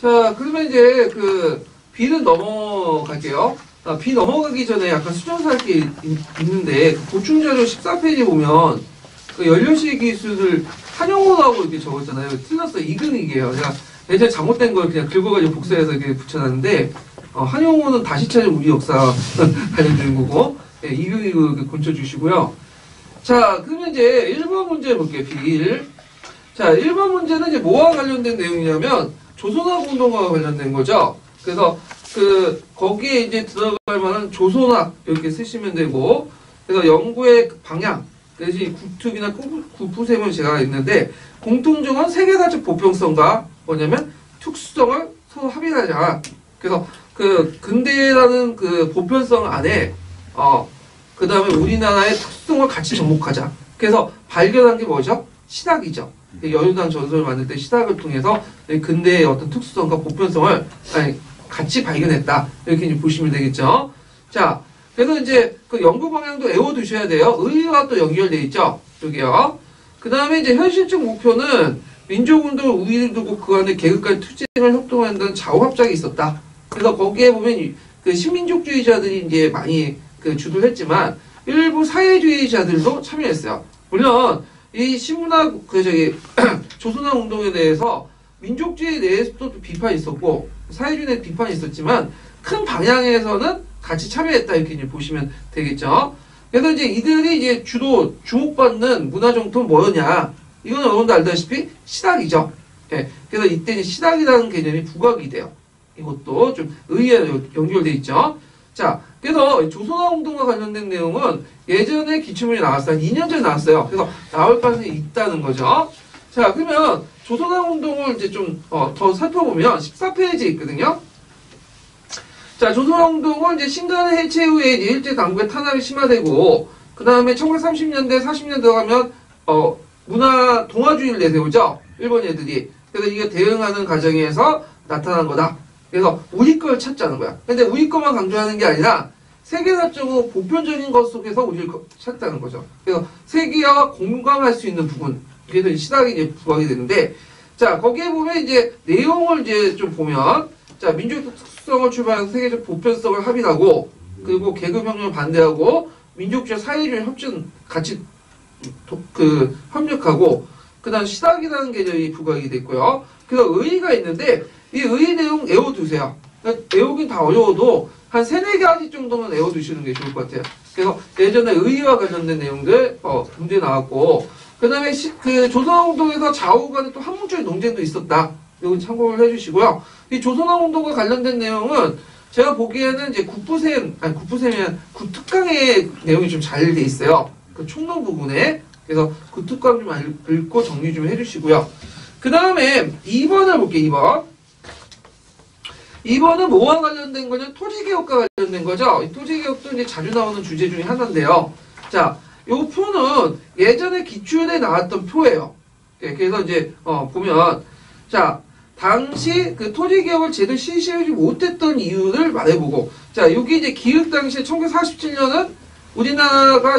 자, 그러면 이제 그 B는 넘어갈게요. B 넘어가기 전에 약간 수정사할 게 있는데 그 보충자료 14페이지 보면 그 연료시 기술을 한용호라고 이렇게 적었잖아요. 틀렸어. 이근익이에요. 제가 예전에 잘못된 걸 그냥 긁어가지고 복사해서 이렇게 붙여놨는데 한용호는 다시 찾은 우리 역사 알려주는 거고 네, 이근익을 고쳐주시고요. 자, 그러면 이제 1번 문제 볼게요. B1. 자, 1번 문제는 이제 뭐와 관련된 내용이냐면 조선학 운동과 관련된 거죠. 그래서 거기에 이제 들어갈 만한 조선학 이렇게 쓰시면 되고, 그래서 연구의 방향, 그래서 국특이나 국부세면 제가 있는데, 공통점은 세계사적 보편성과 뭐냐면 특수성을 서로 합의하자. 그래서 근대라는 보편성 안에, 그 다음에 우리나라의 특수성을 같이 접목하자. 그래서 발견한 게 뭐죠? 신학이죠. 여유당 전설을 만들 때 신학을 통해서 근대의 어떤 특수성과 보편성을 같이 발견했다. 이렇게 이제 보시면 되겠죠. 자, 그래서 이제 그 연구 방향도 외워두셔야 돼요. 의의와 또 연결돼 있죠. 여기요. 그 다음에 이제 현실적 목표는 민족운동을 우위를 두고 그 안에 계급간의 투쟁을 협동한다는 좌우합작이 있었다. 그래서 거기에 보면 그 신민족주의자들이 이제 많이 주도를 했지만 일부 사회주의자들도 참여했어요. 물론 이 신문학 조선학 운동에 대해서 민족주의 내에서도 비판이 있었고 사회주의 내에 비판이 있었지만 큰 방향에서는 같이 참여했다 이렇게 이제 보시면 되겠죠. 그래서 이제 이들이 이제 주로 주목받는 문화 정통은 뭐였냐? 이거는 여러분도 알다시피 신학이죠. 예. 그래서 이때 이제 신학이라는 개념이 부각이 돼요. 이것도 좀 의의에 연결돼 있죠. 자, 그래서 조선학 운동과 관련된 내용은 예전에 기출문이 나왔어요. 2년 전에 나왔어요. 그래서 나올 가능성이 있다는 거죠. 자, 그러면 조선학 운동을 이제 좀 더 살펴보면 14페이지 있거든요. 자, 조선학 운동은 이제 신간의 해체 후에 이제 일제 당국의 탄압이 심화되고 그 다음에 1930년대, 40년 들어가면 문화 동화주의를 내세우죠. 일본 애들이. 그래서 이게 대응하는 과정에서 나타난 거다. 그래서 우리 걸 찾자는 거야. 근데 우리 것만 강조하는 게 아니라 세계사적으로 보편적인 것 속에서 우리를 찾자는 거죠. 그래서 세계와 공감할 수 있는 부분. 그래서 시각이 이제 부각이 되는데, 자, 거기에 보면 이제 내용을 이제 좀 보면, 자, 민족적 특수성을 출발해서 세계적 보편성을 합의하고, 그리고 계급혁명을 반대하고, 민족주의 사회주의 협진 같이 협력하고, 그 다음 시각이라는 개념이 부각이 됐고요. 그래서 의의가 있는데, 이 의의 내용 외워두세요. 외우긴 다 어려워도 한 3-4가지 정도는 외워두시는 게 좋을 것 같아요. 그래서 예전에 의의와 관련된 내용들 문제 나왔고 그 다음에 조선왕운동에서 좌우 간에 또 한문적인 논쟁도 있었다. 이건 참고를 해주시고요. 이 조선왕운동과 관련된 내용은 제가 보기에는 이제 국부셈이 국특강의 내용이 좀 잘 돼 있어요. 그 총론 부분에. 그래서 국특강 좀 읽고 정리 좀 해주시고요. 그 다음에 2번을 볼게요. 2번. 2번은 뭐와 관련된 거냐? 토지개혁과 관련된 거죠. 이 토지개혁도 이제 자주 나오는 주제 중에 하나인데요. 자, 요 표는 예전에 기출에 나왔던 표예요. 예, 그래서 이제, 보면, 자, 당시 그 토지개혁을 제대로 실시하지 못했던 이유를 말해보고, 자, 여기 이제 기획 당시에 1947년은 우리나라가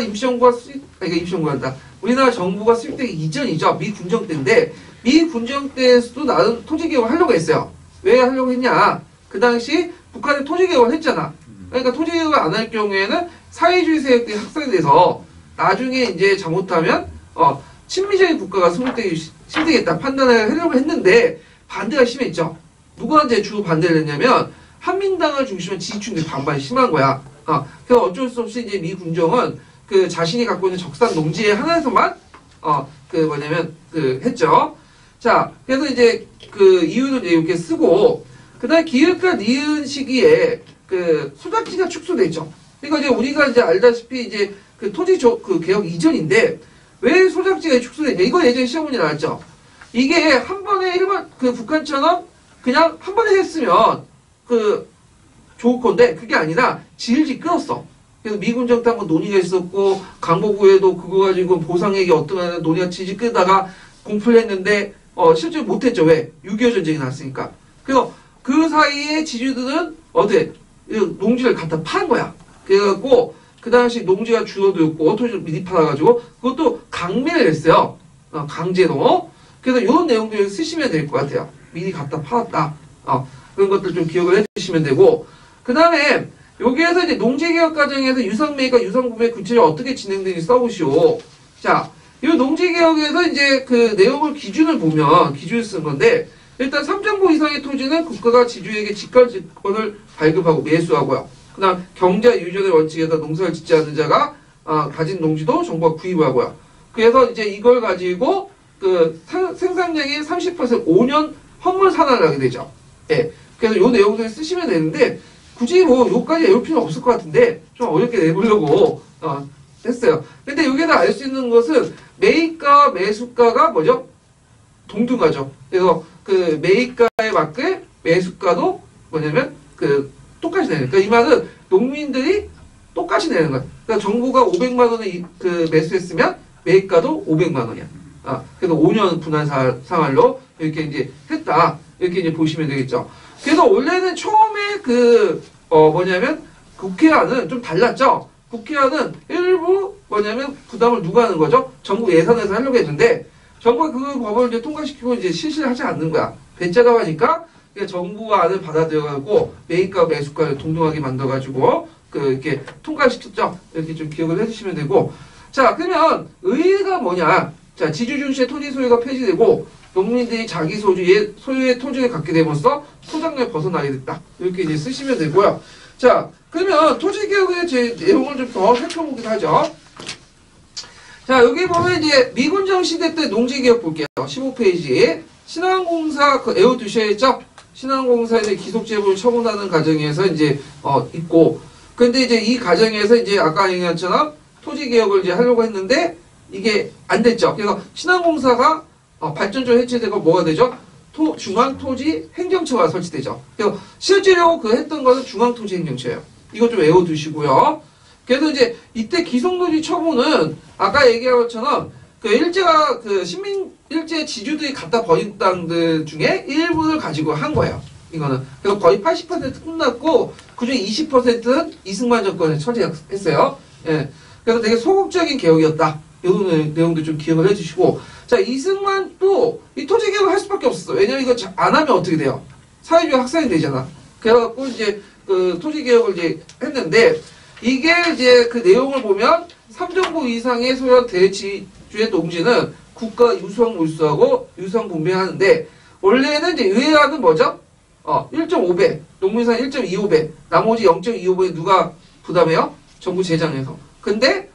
우리나라 정부가 수립되기 이전이죠. 미 군정 때인데, 미 군정 때에서도 나름 토지개혁을 하려고 했어요. 왜 하려고 했냐? 그 당시 북한이 토지개혁을 했잖아. 그러니까 토지개혁을 안 할 경우에는 사회주의 세력들이 확산이 돼서 나중에 이제 잘못하면 친미적인 국가가 성립되기 힘들겠다 판단을 하려고 했는데 반대가 심했죠. 누가 이제 주로 반대를 했냐면 한민당을 중심으로 지지층들이 반발이 심한 거야. 그래서 어쩔 수 없이 이제 미 군정은 그 자신이 갖고 있는 적산 농지의 하나에서만 했죠. 자, 그래서 이제 그 이유를 이렇게 쓰고, 그 다음에 기획과 니은 시기에 그 소작지가 축소돼 있죠. 그러니까 이제 우리가 이제 알다시피 이제 그 개혁 이전인데, 왜 소작지가 축소됐냐. 이거 예전에 시험문제 나왔죠. 이게 한 번에 북한처럼 그냥 한 번에 했으면 좋을 건데, 그게 아니라 질질 끌었어. 그래서 미군정 때 한번 논의가 있었고, 강보구에도 그거 가지고 보상액이 어떠한 논의가 질질 끌다가 공포를 했는데, 실제로 못했죠. 왜? 6.25 전쟁이 났으니까. 그래서 그 사이에 지주들은 농지를 갖다 판 거야. 그래갖고 그 당시 농지가 줄어들었고 토지를 미리 팔아가지고 그것도 강매를 했어요. 강제로. 그래서 이런 내용들 쓰시면 될 것 같아요. 미리 갖다 팔았다. 그런 것들 좀 기억을 해주시면 되고, 그 다음에 여기에서 이제 농지개혁 과정에서 유상매입과 유상구매 구체적으로 어떻게 진행되는지 써보시오. 자, 이 농지개혁에서 이제 그 내용을 기준을 보면 기준을 쓴 건데, 일단 3정보 이상의 토지는 국가가 지주에게 직권을 발급하고 매수하고요. 그 다음 경자 유전의 원칙에서 농사를 짓지 않는 자가 가진 농지도 정부가 구입하고요. 그래서 이제 이걸 가지고 그 생산량의 30% 5년 헌물 산화를 하게 되죠. 예. 그래서 요 내용들을 쓰시면 되는데 굳이 뭐 요까지 외울 필요는 없을 것 같은데 좀 어렵게 내보려고 했어요. 근데 여기서 알 수 있는 것은 매입가 매수가가 뭐죠? 동등하죠. 그래서 그 매입가에 맞게 매수가도 뭐냐면 그 똑같이 내는. 그러니까 이 말은 농민들이 똑같이 내는 거야. 그러니까 정부가 500만 원에 그 매수했으면 매입가도 500만 원이야. 그래서 5년 분할 상할로 이렇게 이제 했다. 이렇게 이제 보시면 되겠죠. 그래서 원래는 처음에 뭐냐면 국회안은 좀 달랐죠. 국회안은 일부 뭐냐면 부담을 누가 하는 거죠? 정부 예산에서 하려고 했는데 정부가 그 법을 이제 통과시키고 이제 실시를 하지 않는 거야. 배째라고 하니까 정부가 안을 받아들여가지고 매입과 매수가를 동등하게 만들어가지고 이렇게 통과시켰죠. 이렇게 좀 기억을 해주시면 되고. 자, 그러면 의의가 뭐냐? 자, 지주중시의 토지 소유가 폐지되고 농민들이 자기 소유의 토지를 갖게 됨으로써 소장료에 벗어나게 됐다. 이렇게 이제 쓰시면 되고요. 자, 그러면 토지개혁의 제 내용을 좀 더 살펴보기로 하죠. 자, 여기 보면 이제 미군정 시대 때 농지개혁 볼게요. 15페이지. 신한공사 외워두셔야겠죠? 신한공사에서 기속제보를 처분하는 과정에서 이제 있고, 근데 이제 이 과정에서 이제 아까 얘기한 것처럼 토지개혁을 이제 하려고 했는데 이게 안 됐죠. 그래서 신한공사가 발전소 해체되고 뭐가 되죠? 중앙토지행정처가 설치되죠. 그래서 실제로 했던 것은 중앙토지행정처예요. 이거 좀 외워두시고요. 그래서 이제 이때 기성노지 처분은 아까 얘기한 것처럼 일제가 식민 일제 지주들이 갖다 버린 땅들 중에 일부를 가지고 한 거예요. 이거는 그래서 거의 80% 끝났고 그중에 20%는 이승만 정권에 처리했어요. 예. 그래서 되게 소극적인 개혁이었다. 이런 내용도 좀 기억을 해주시고, 자, 이승만도 이 토지 개혁을 할 수밖에 없었어. 왜냐면 이거 안 하면 어떻게 돼요? 사회주의 학살이 되잖아. 그래갖고 이제 토지 개혁을 이제 했는데 이게 이제 그 내용을 보면 3정부 이상의 소유한 대지주의 농지는 국가 유수한 몰수하고 유수한 분배하는데 원래는 이제 의회안은 뭐죠? 1.5배, 농민산 1.25배, 나머지 0.25배 누가 부담해요? 정부 재정에서. 근데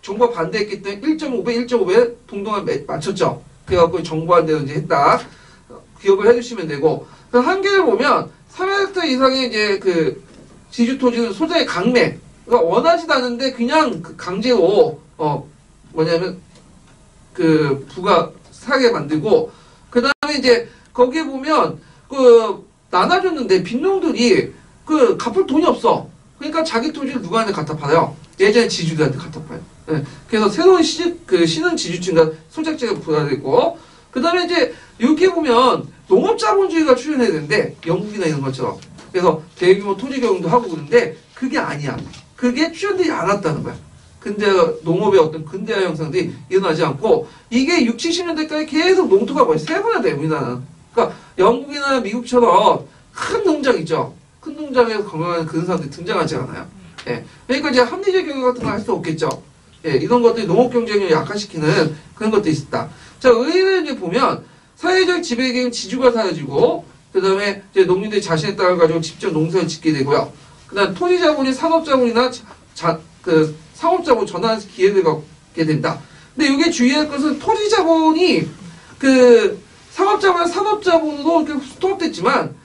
정부가 반대했기 때문에 1.5배, 1.5배 동등한 맞췄죠. 그래갖고 정부한테도 이제 했다. 기억을 해주시면 되고. 그 한계를 보면 3헥터 이상의 이제 지주 토지는 소장의 강매. 그러니까 원하지도 않은데 그냥 강제로 뭐냐면 부가 사게 만들고 그 다음에 이제 거기에 보면 나눠줬는데 빈농들이 갚을 돈이 없어. 그러니까 자기 토지를 누구한테 갖다 팔아요? 예전에 지주들한테 갖다 팔아요. 네. 그래서 새로운 신흥 지주층과 소작지가 부과되고 그 다음에 이제 여기 보면 농업자본주의가 출현해야 되는데 영국이나 이런 것처럼 그래서 대규모 토지 경영도 하고 그러는데 그게 아니야. 그게 출현되지 않았다는 거야. 근데 농업의 어떤 근대화 현상들이 일어나지 않고 이게 60, 70년대까지 계속 농토가 거의 세분화돼요. 우리나라는. 그러니까 영국이나 미국처럼 큰 농장 있죠. 큰 농장에서 건강한 그런 사람들이 등장하지 않아요. 예. 그러니까 이제 합리적 경영 같은 거 할 수 없겠죠. 예. 이런 것들이 농업 경쟁력을 약화시키는 그런 것들이 있다. 자, 의회를 이제 보면 사회적 지배계획 지주가 사라지고 그 다음에 이제 농민들이 자신의 땅을 가지고 직접 농사를 짓게 되고요. 그 다음 토지자본이 산업자본이나 상업자본 전환해서 기회를 갖게 된다. 근데 이게 주의할 것은 토지자본이 상업자본이나 산업자본으로 이렇게 통합됐지만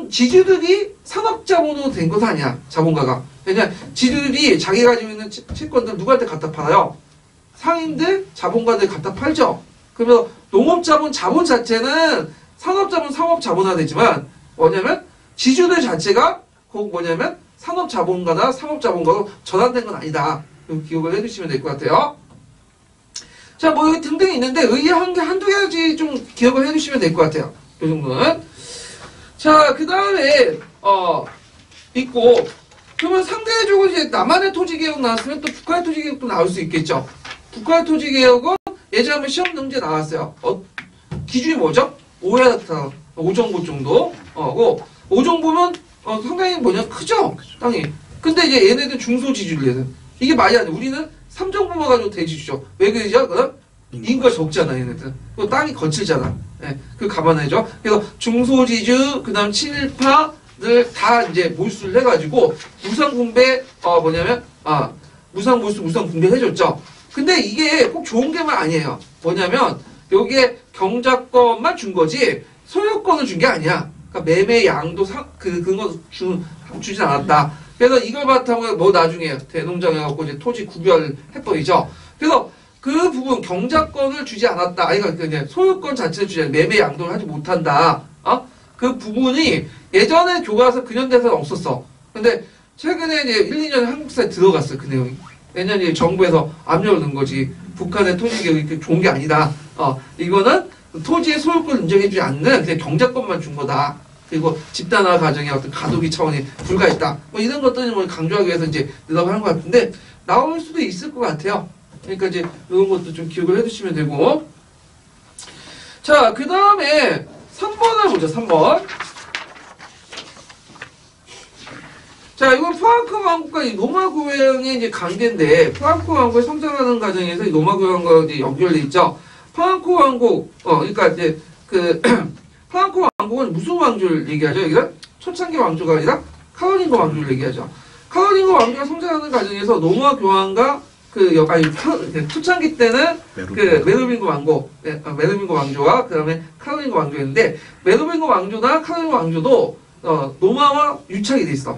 지주들이 산업자본으로 된 것은 아니야. 자본가가. 왜냐면 지주들이 자기 가지고 있는 채권들 누구한테 갖다 팔아요? 상인들, 자본가들 갖다 팔죠. 그러면 농업자본 자본 자체는 산업자본, 상업자본화 되지만 뭐냐면 지주들 자체가 뭐냐면 산업자본가나 상업자본가로 전환된 건 아니다. 기억을 해주시면 될 것 같아요. 자, 뭐 여기 등등이 있는데 의의 한두 가지 좀 기억을 해주시면 될 것 같아요. 이 정도는. 자, 그 다음에 있고 그러면 상대적으로 이제 남한의 토지개혁 나왔으면 또 북한의 토지개혁도 나올 수 있겠죠. 북한의 토지개혁은 예전에 한번 시험 문제 나왔어요. 기준이 뭐죠? 오헤르타 5정보 정도. 그 5정보면 상당히 뭐냐 크죠 땅이. 근데 이제 얘네들 중소지주를 얘는 이게 말이 안 돼. 우리는 3정보만 가지고 대지주죠. 왜 그러죠? 그럼 인구가 적잖아 얘네들. 또 땅이 거칠잖아. 예, 그 감안해줘. 그래서 중소지주 그다음 친일파들 다 이제 몰수를 해가지고 무상분배 뭐냐면 무상몰수 무상분배 해줬죠. 근데 이게 꼭 좋은 게만 아니에요. 뭐냐면 여기에 경작권만 준 거지 소유권을 준 게 아니야. 그러니까 매매 양도 그거 주진 않았다. 그래서 이걸 바탕으로 뭐 나중에 대농장 해갖고 이제 토지 구별 해버리죠. 그래서 그 부분 경작권을 주지 않았다. 아이가 그냥 소유권 자체를 주지 않았다. 매매 양도를 하지 못한다. 그 부분이 예전에 교과서 근현대사는 없었어. 근데 최근에 이제 1, 2년에 한국사에 들어갔어 그 내용이. 왜냐면 이제 정부에서 압력을 넣은 거지. 북한의 토지 개혁이 그렇게 좋은 게 아니다. 이거는 토지의 소유권을 인정해주지 않는 그냥 경작권만 준 거다. 그리고 집단화 과정의 어떤 가독이 차원이 불가했다. 뭐 이런 것들을 뭐 강조하기 위해서 이제 대답을 하는 것 같은데 나올 수도 있을 것 같아요. 그러니까 이제 이런 것도 좀 기억을 해두시면 되고. 자, 그 다음에 3번을 보자. 3번. 자, 이건 프랑크 왕국과 이 로마 교황의 이제 관계인데, 프랑크 왕국의 성장하는 과정에서 이 로마 교황과 이제 연결돼 있죠. 프랑크 왕국, 그러니까 이제 프랑크 왕국은 무슨 왕조를 얘기하죠? 여기는 초창기 왕조가 아니라 카롤링거 왕조를 얘기하죠. 카롤링거 왕조가 성장하는 과정에서 로마 교황과 초창기 때는 메로빙거 왕국, 메로빙거 왕조와 그 다음에 카롤링거 왕조였는데, 메로빙거 왕조나 카롤링거 왕조도 로마와 유착이 돼 있어.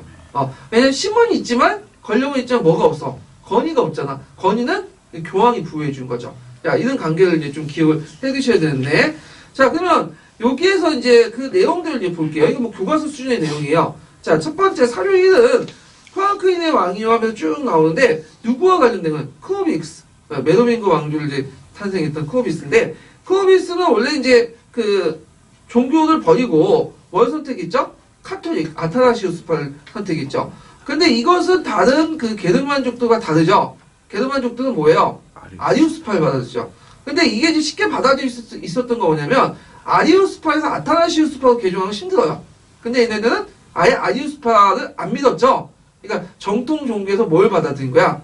왜냐면 신분이 있지만 권력은 있지만 뭐가 없어? 권위가 없잖아. 권위는 교황이 부여해 준 거죠. 자, 이런 관계를 이제 좀 기억을 해 두셔야 되는데. 자, 그러면 여기에서 이제 그 내용들을 이제 볼게요. 이거 뭐 교과서 수준의 내용이에요. 자, 첫 번째 사료 1은 프랑크인의 왕이요 하면서 쭉 나오는데 누구와 관련된 건 클로비스. 메로빙거 왕조를 이제 탄생했던 클로비스인데 클로비스는 원래 이제 그 종교를 버리고 뭘 선택했죠? 카톨릭, 아타나시우스파를 선택했죠. 근데 이것은 다른 그 게르만족들과 다르죠. 게르만족들은 뭐예요? 아리우스파를 받아들였죠. 근데 이게 이제 쉽게 받아들일 수 있었던 거 뭐냐면 아리우스파에서 아타나시우스파로 개종하기 힘들어요. 근데 얘네들은 아예 아리우스파를 안 믿었죠. 그러니까 정통 종교에서 뭘 받아들인 거야?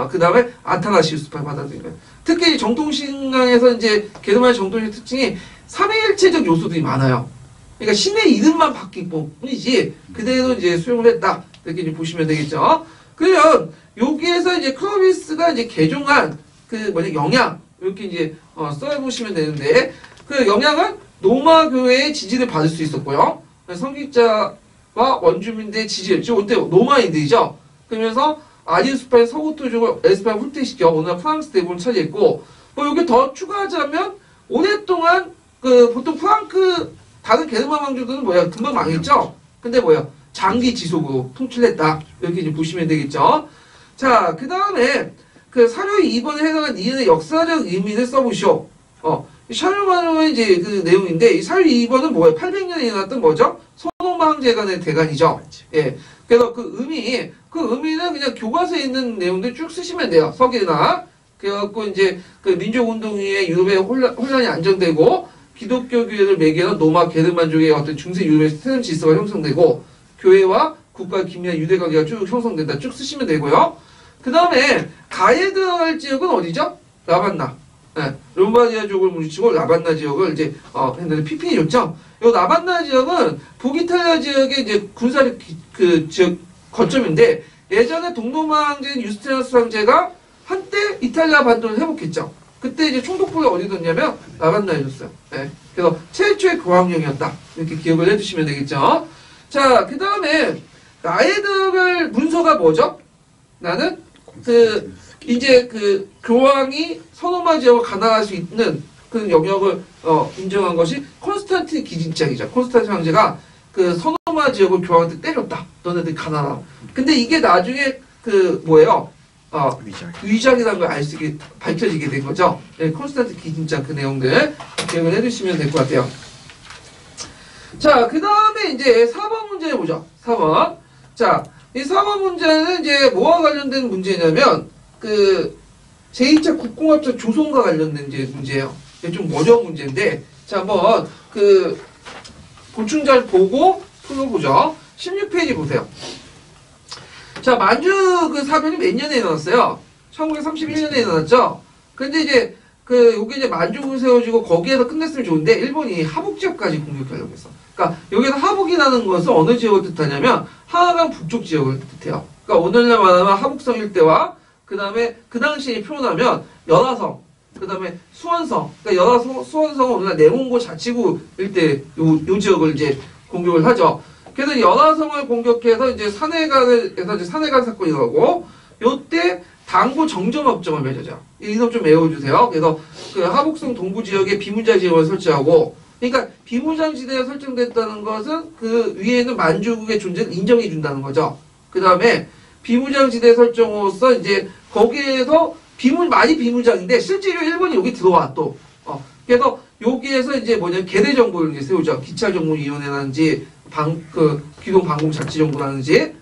그 다음에 아타나시우스파를 받아들인 거야. 특히 정통신앙에서 이제 게르만 정통의 특징이 삼위일체적 요소들이 많아요. 그러니까 신의 이름만 바뀐 뿐이지 그대로 이제 수용을 했다. 이렇게 이제 보시면 되겠죠. 그러면 여기에서 이제 클로비스가 이제 개종한 그 영향 이렇게 이제 써보시면 되는데 그 영향은 로마 교회의 지지를 받을 수 있었고요. 성직자와 원주민들의 지지를 지금 이때 로마인들이죠. 그러면서 아리우스파의 서구토족을 에스파를 홀퇴시켜 오늘 프랑스 대부분 차지했고 뭐 여기 더 추가하자면 오랫동안 그 보통 프랑크 다른 게르만 왕조들은 뭐야? 금방 망했죠? 근데 뭐야? 장기 지속으로 통치를 했다. 이렇게 이제 보시면 되겠죠? 자, 그 다음에 그 사료 2번에 해당한 니은의 역사적 의미를 써보시오. 샤르마노의 이제 그 내용인데, 이 사료 2번은 뭐예요? 800년에 일어났던 뭐죠? 소노마 황제간의 대간이죠? 예. 그래서 그 의미는 그냥 교과서에 있는 내용들 쭉 쓰시면 돼요. 서기나. 그래갖고 이제 그 민족운동 이후에 유럽의 혼란이 안정되고, 기독교 교회를 매개하는 로마 게르만족의 어떤 중세 유럽의 새로운 질서가 형성되고 교회와 국가의 긴밀한 유대 관계가 쭉 형성된다. 쭉 쓰시면 되고요. 그 다음에 가에 들어갈 지역은 어디죠? 라반나. 네, 롬바디아족을 물리치고 라반나 지역을 이제 했는데 PP이 줬죠. 이 라반나 지역은 북이탈리아 지역의 이제 군사력 그 지역 거점인데 예전에 동로마 황제인 유스티누스 황제가 한때 이탈리아 반도를 회복했죠. 그때 이제 총독부가 어디 뒀냐면 라반나에 줬어요. 네. 그래서 최초의 교황령이었다. 이렇게 기억을 해두시면 되겠죠. 자, 그 다음에 나에 들어갈 문서가 뭐죠? 나는 이제 그 교황이 서노마 지역을 가나할 수 있는 그 영역을 인정한 것이 콘스탄틴 기진짝이죠. 콘스탄틴 황제가 그 서노마 지역을 교황한테 때렸다. 너네들 가나라. 근데 이게 나중에 그 뭐예요? 위장이라는 걸 알 수 있게 밝혀지게 된 거죠. 네, 콘스탄틴 기진짝 그 내용들 기억을 해두시면 될 것 같아요. 자, 그 다음에 이제 4번 문제 보죠. 4번. 자, 이 4번 문제는 이제 뭐와 관련된 문제냐면 그 제2차 국공합작 조선과 관련된 이제 문제예요. 이게 좀 어려운 문제인데, 자, 한번 보충자를 보고 풀어보죠. 16페이지 보세요. 자, 만주 그 사변이 몇 년에 일어났어요? 1931년에 일어났죠? 근데 이제, 요게 이제 만주가 세워지고 거기에서 끝냈으면 좋은데, 일본이 하북 지역까지 공격하려고 했어. 그러니까, 여기서 하북이라는 것은 어느 지역을 뜻하냐면, 하강 북쪽 지역을 뜻해요. 그러니까, 오늘날 말하면 하북성 일대와, 그 다음에, 그 당시에 표현하면, 연화성, 그 다음에 수원성, 그러니까 연화 수원성은 오늘날 내몽고 자치구 일대, 요 지역을 이제 공격을 하죠. 그래서 연화성을 공격해서 이제 산해간에서 이제 산해간 사건이 나오고, 요때 당구 정점협정을 맺어져. 이름 좀 외워주세요. 그래서 그 하북성 동부 지역에 비무장 지역을 설치하고, 그러니까 비무장 지대가 설정됐다는 것은 그 위에는 만주국의 존재를 인정해 준다는 거죠. 그 다음에 비무장 지대 설정으로서 이제 거기에서 많이 비무장인데 실제로 일본이 여기 들어와 또. 그래서 여기에서 이제 계대 정부를 이제 세우죠. 기찰정보위원회라든지 기동방공자치정부라든지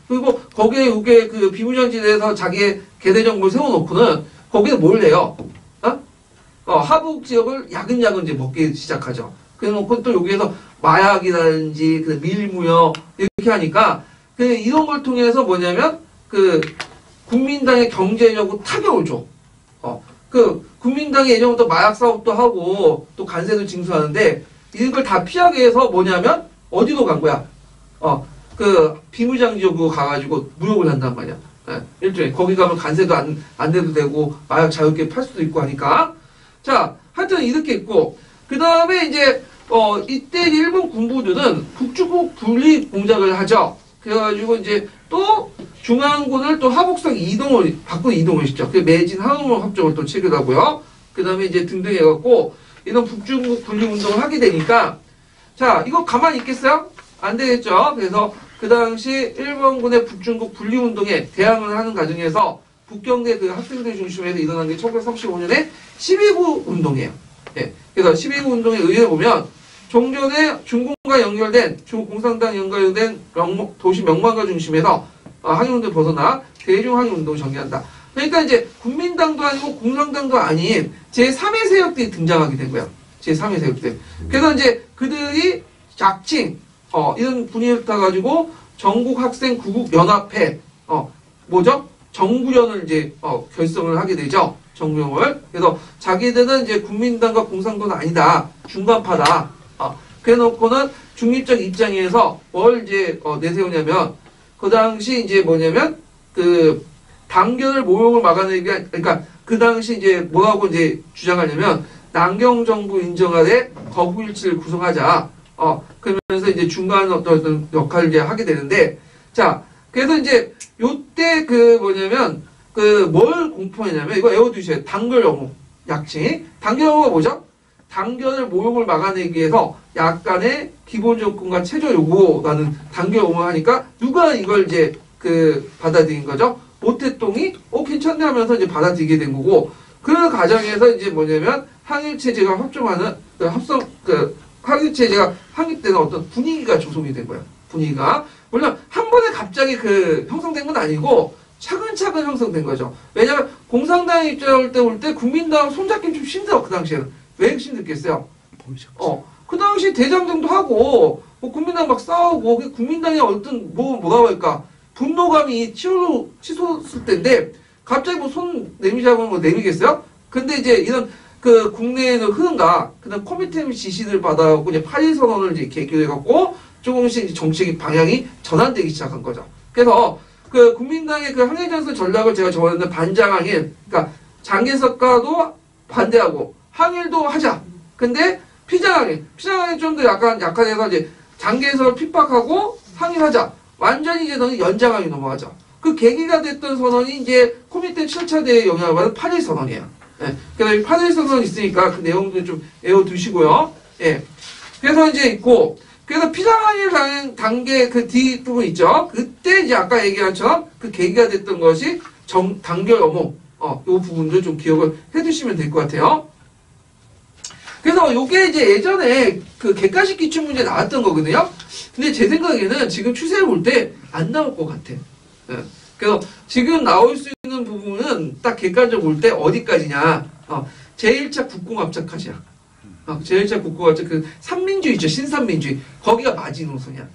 그리고 거기에 요게 그 비무장지대에서 자기의 계대정부를 세워놓고는 거기서 뭘 해요? 하북 지역을 야금야금 이제 먹기 시작하죠. 그래놓고 또 여기에서 마약이라든지 그 밀무역 이렇게 하니까 이런 걸 통해서 뭐냐면 국민당의 경제력으로 타격을 줘. 국민당이 예전부터 마약 사업도 하고 또 관세도 징수하는데 이걸 다 피하기 위해서 뭐냐면 어디로 간 거야? 비무장 지역으로 가가지고 무역을 한단 말이야. 일종의 거기 가면 관세도 안 내도 되고 마약 자유롭게 팔 수도 있고 하니까. 자, 하여튼 이렇게 있고 그 다음에 이제 이때 일본 군부들은 북중국 분리 공작을 하죠. 그래가지고 이제 또 중앙군을 또 하북성 이동을 시켜. 그 매진 항모 협정을 또 체결하고요. 그 다음에 이제 등등 해갖고 이런 북중국 분리 운동을 하게 되니까 자, 이거 가만히 있겠어요? 안 되겠죠? 그래서 그 당시 일본군의 북중국 분리 운동에 대항을 하는 과정에서 북경대 그 학생들 중심에서 일어난 게 1935년에 12구 운동이에요. 예. 그래서 12구 운동에 의해 보면 종전에 중공과 연결된 중공산당 연결된 도시 명망가 중심에서 항일운동 벗어나 대중항일운동을 전개한다. 그러니까 이제 국민당도 아니고 공산당도 아닌 제3의 세력들이 등장하게 된 거야. 제3의 세력들. 그래서 이제 그들이 약칭 이런 분위기를 타가지고 전국학생구국연합회 뭐죠? 정구연을 이제 결성을 하게 되죠. 정구연을. 그래서 자기들은 이제 국민당과 공산당은 아니다. 중간파다. 그래놓고는 중립적 입장에서 뭘 이제 내세우냐면 그 당시 이제 뭐냐면 당견을 모욕을 막아내기 그러니까 그 당시 이제 뭐라고 이제 주장하냐면 남경 정부 인정 아래 거부일치를 구성하자. 그러면서 이제 중간 어떤 역할을 이제 하게 되는데 자 그래서 이제 요때 뭘 공포했냐면 이거 외워두셔야 단결 영웅 약칭 단결 영웅가 뭐죠? 당견을 모욕을 막아내기 위해서 약간의 기본 조건과 최저 요구라는 단결 영웅을 하니까 누가 이걸 이제 받아들인 거죠? 모태똥이 괜찮네 하면서 이제 받아들이게 된 거고 그 과정에서 이제 뭐냐면 항일체제가 협정하는 항일체제가 확립되는 어떤 분위기가 조성이 된 거야. 분위기가 물론 한 번에 갑자기 형성된 건 아니고 차근차근 형성된 거죠. 왜냐면 공산당 입장을 올 때 국민당 손잡기 좀 힘들어 그 당시에는. 왜 힘들겠어요? 그 당시 대장정도 하고 국민당 막 싸우고 국민당의 어떤 뭐라고 할까 분노감이 치솟을 때인데 갑자기 손 내미자고 내미겠어요? 근데 이제 이런 국내에는 흐른가 그다음 코미테 지시를 받아갖고 이제 8.1 선언을 이제 계기해갖고 조금씩 이제 정책의 방향이 전환되기 시작한 거죠. 그래서 국민당의 항일전선 전략을 제가 적었는데 반장항일 그러니까 장개석과도 반대하고 항일도 하자. 근데 피장항일 좀 더 약간해서 이제 장개석을 핍박하고 항일하자. 완전히 이제 너는 연장항일 넘어가죠. 그 계기가 됐던 선언이 이제 코미테 7차 대회에 영향을 받은 8.1 선언이에요. 예. 그래서 8.1 선언이 있으니까 그 내용도 좀 외워두시고요. 예. 그래서 이제 있고, 그래서 피장항일 단계 뒷부분 있죠. 그때 이제 아까 얘기한 것처럼 그 계기가 됐던 것이 단결 어몽. 요 부분도 좀 기억을 해두시면 될 것 같아요. 그래서 요게 이제 예전에 객관식 기출문제 나왔던 거거든요. 근데 제 생각에는 지금 추세를 볼 때 안 나올 것 같아. 예. 그래서 지금 나올 수 있는 부분은 딱 객관적으로 볼 때 어디까지냐. 제1차 국공합작까지야. 제1차 국고과정 그 삼민주의 있죠. 신삼민주의. 거기가 마지노선이야.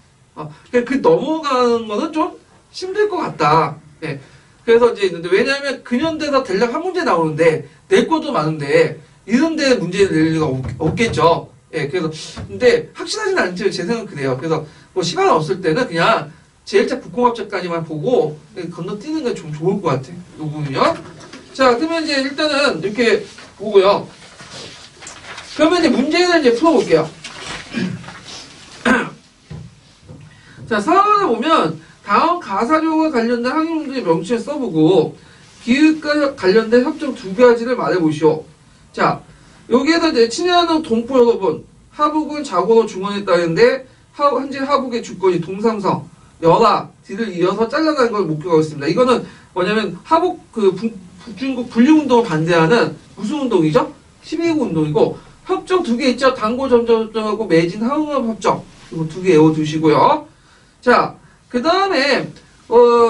그 넘어가는 거는 좀 힘들 것 같다. 예. 그래서 이제 있는데, 왜냐하면 근현대에서 대략 한 문제 나오는데, 낼 것도 많은데, 이런 데 문제를 낼 리가 없겠죠. 예, 그래서, 근데 확실하진 않죠. 제 생각은 그래요. 그래서 뭐 시간 없을 때는 그냥 제1차 국공합작까지만 보고 건너뛰는 게 좀 좋을 것 같아요. 이 부분이요. 자, 그러면 이제 일단은 이렇게 보고요. 그러면 이제 문제를 이제 풀어볼게요. 자, 4번에 보면 다음 가사적과 관련된 항용문제의 명칭을 써보고 기획과 관련된 협정 2가지를 말해보시오. 자, 여기에서 이제 친애하는 동포 여러분, 하북은 자고로 중원했다는데 현재 하북의 주권이 동삼성, 연하, 뒤를 이어서 잘라가는 걸 목표하고 있습니다. 이거는 뭐냐면 하북 그 북중국 분리운동을 반대하는 무슨 운동이죠? 12.29 운동이고 협정 2개 있죠? 단고점정하고 매진 하응업 협정 이거 2개 외워두시고요. 자, 그 다음에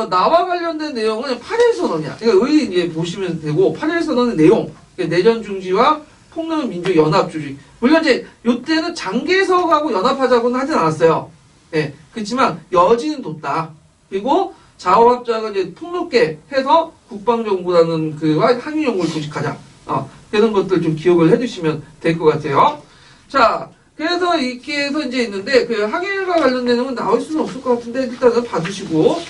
나와 관련된 내용은 8.1선언이야. 그러니까 이제 보시면 되고 8.1선언의 내용, 내전 중지와 폭력 민족 연합 주의. 물론 이제 요때는 장개석하고 연합하자고는 하진 않았어요. 예, 그렇지만 여지는 뒀다. 그리고 자원합작은 이제 폭넓게 해서 국방정보라는 그 항의연구를 조직하자. 그런 것들 좀 기억을 해두시면 될 것 같아요. 자, 그래서 이렇게 해서 이제 있는데 그 항해과 관련된 내용은 나올 수는 없을 것 같은데 일단은 봐두시고.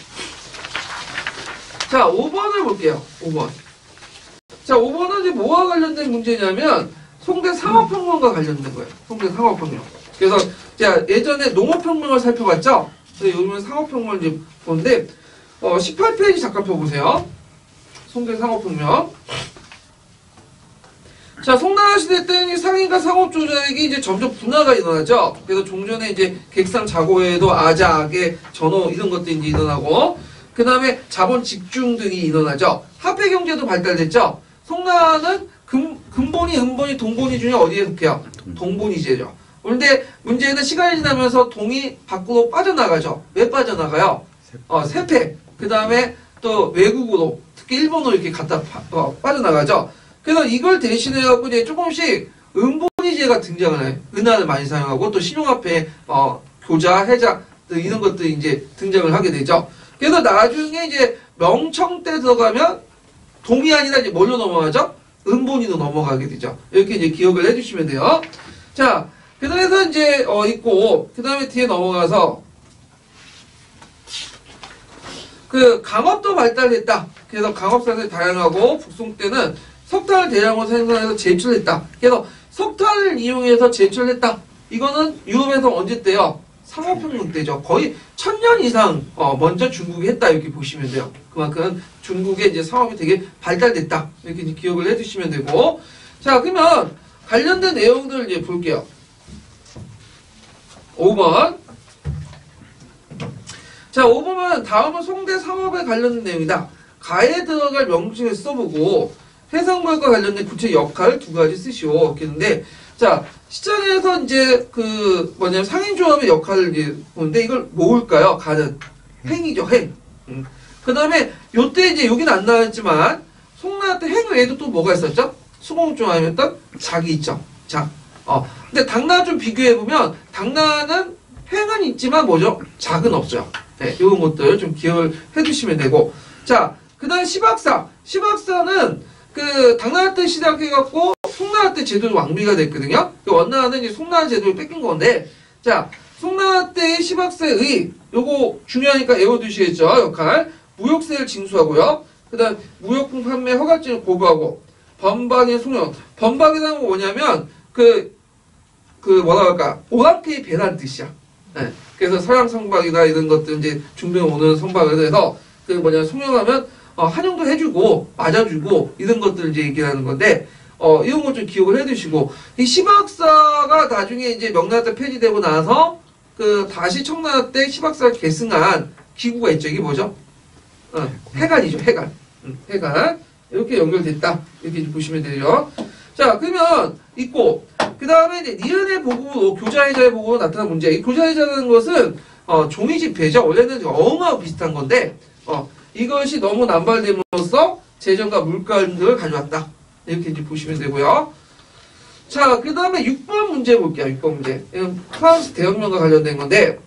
자, 5번을 볼게요. 5번. 자, 5번은 이제 뭐와 관련된 문제냐면 송대 상업혁명과 관련된 거예요. 송대 상업혁명. 그래서 제가 예전에 농업혁명을 살펴봤죠? 요즘은 상업혁명을 이제 보는데 18페이지 잠깐 펴보세요. 송대 상업혁명. 자, 송나라 시대 때는 상인과 상업 조직이 이제 점점 분화가 일어나죠. 그래서 종전에 이제 객상 자고에도 아자, 악의 전호 이런 것들이 이제 일어나고, 그 다음에 자본 집중 등이 일어나죠. 화폐 경제도 발달됐죠. 송나라는 금본위, 은본위, 동본위 중에 어디에 속해요? 동본위제죠. 그런데 문제는 시간이 지나면서 동이 밖으로 빠져나가죠. 왜 빠져나가요? 세패. 그 다음에 또 외국으로, 특히 일본으로 이렇게 갖다 빠져나가죠. 그래서 이걸 대신해갖고 이제 조금씩 은본위제가 등장을 해요. 은화를 많이 사용하고 또 신용화폐, 교자, 해자, 이런 것들이 이제 등장을 하게 되죠. 그래서 나중에 이제 명청 때 들어가면 동이 아니라 이제 뭘로 넘어가죠? 은본위로 넘어가게 되죠. 이렇게 이제 기억을 해주시면 돼요. 자, 그래서 이제, 있고, 그 다음에 뒤에 넘어가서, 그, 강업도 발달했다. 그래서 강업사들이 다양하고, 북송 때는 석탄을 대량으로 생산해서 제출했다. 그래서 석탄을 이용해서 제출했다. 이거는 유럽에서 언제 때요? 상업혁명 때죠. 거의 1000년 이상, 먼저 중국이 했다. 이렇게 보시면 돼요. 그만큼 중국의 이제 상업이 되게 발달됐다. 이렇게 이제 기억을 해주시면 되고. 자, 그러면 관련된 내용들을 이제 볼게요. 5번. 자, 5번은 다음은 송대 상업에 관련된 내용이다. 가에 들어갈 명칭을 써보고 해상무역과 관련된 구체 역할 2가지 쓰시오. 이렇게 했는데, 자, 시장에서 이제 그 뭐냐면 상인조합의 역할을 이제 보는데 이걸 모을까요? 가는 행이죠, 행. 그 다음에 요때 이제 여기는 안 나왔지만 송나라 때 행 외에도 또 뭐가 있었죠? 수공조합이었던 작이 있죠. 작. 근데 당나라 좀 비교해보면, 당나라는 행은 있지만 뭐죠? 작은 없어요. 네, 이런 것들 좀 기억을 해주시면 되고. 자, 그 다음 시박사. 시박사는 그 당나라 때 시작해갖고 송나라 때 제도로 왕비가 됐거든요. 그 원나라는 이제 송나라 제도를 뺏긴 건데, 자, 송나라 때의 시박사의 요거 중요하니까 외워두시겠죠? 역할. 무역세를 징수하고요. 그 다음 무역품 판매 허가증을 고부하고, 번박의 송영. 번박이라는 건 뭐냐면 뭐라 할까, 오랑캐의 배란 뜻이야. 네. 그래서 서양 선박이나 이런 것들 이제 중동에 오는 선박을 해서 그 뭐냐 송영하면 환영도 해주고 맞아주고 이런 것들 이제 얘기하는 건데, 이런 것 좀 기억을 해두시고, 이 시박사가 나중에 이제 명나라 때 폐지되고 나서 그 다시 청나라 때 시박사를 계승한 기구가 있죠. 이게 뭐죠? 해관이죠. 해관. 해관. 이렇게 연결됐다. 이렇게 보시면 되죠. 자, 그러면 있고, 그 다음에 이제 니은의 보고로 교자해자의 보고로 나타난 문제. 이 교자해자라는 것은 종이집회죠. 원래는 어흥하고 비슷한 건데, 이것이 너무 남발됨으로써 재정과 물건들을 가져왔다. 이렇게 이제 보시면 되고요. 자, 그 다음에 6번 문제 볼게요. 6번 문제. 이건 프랑스 대혁명과 관련된 건데,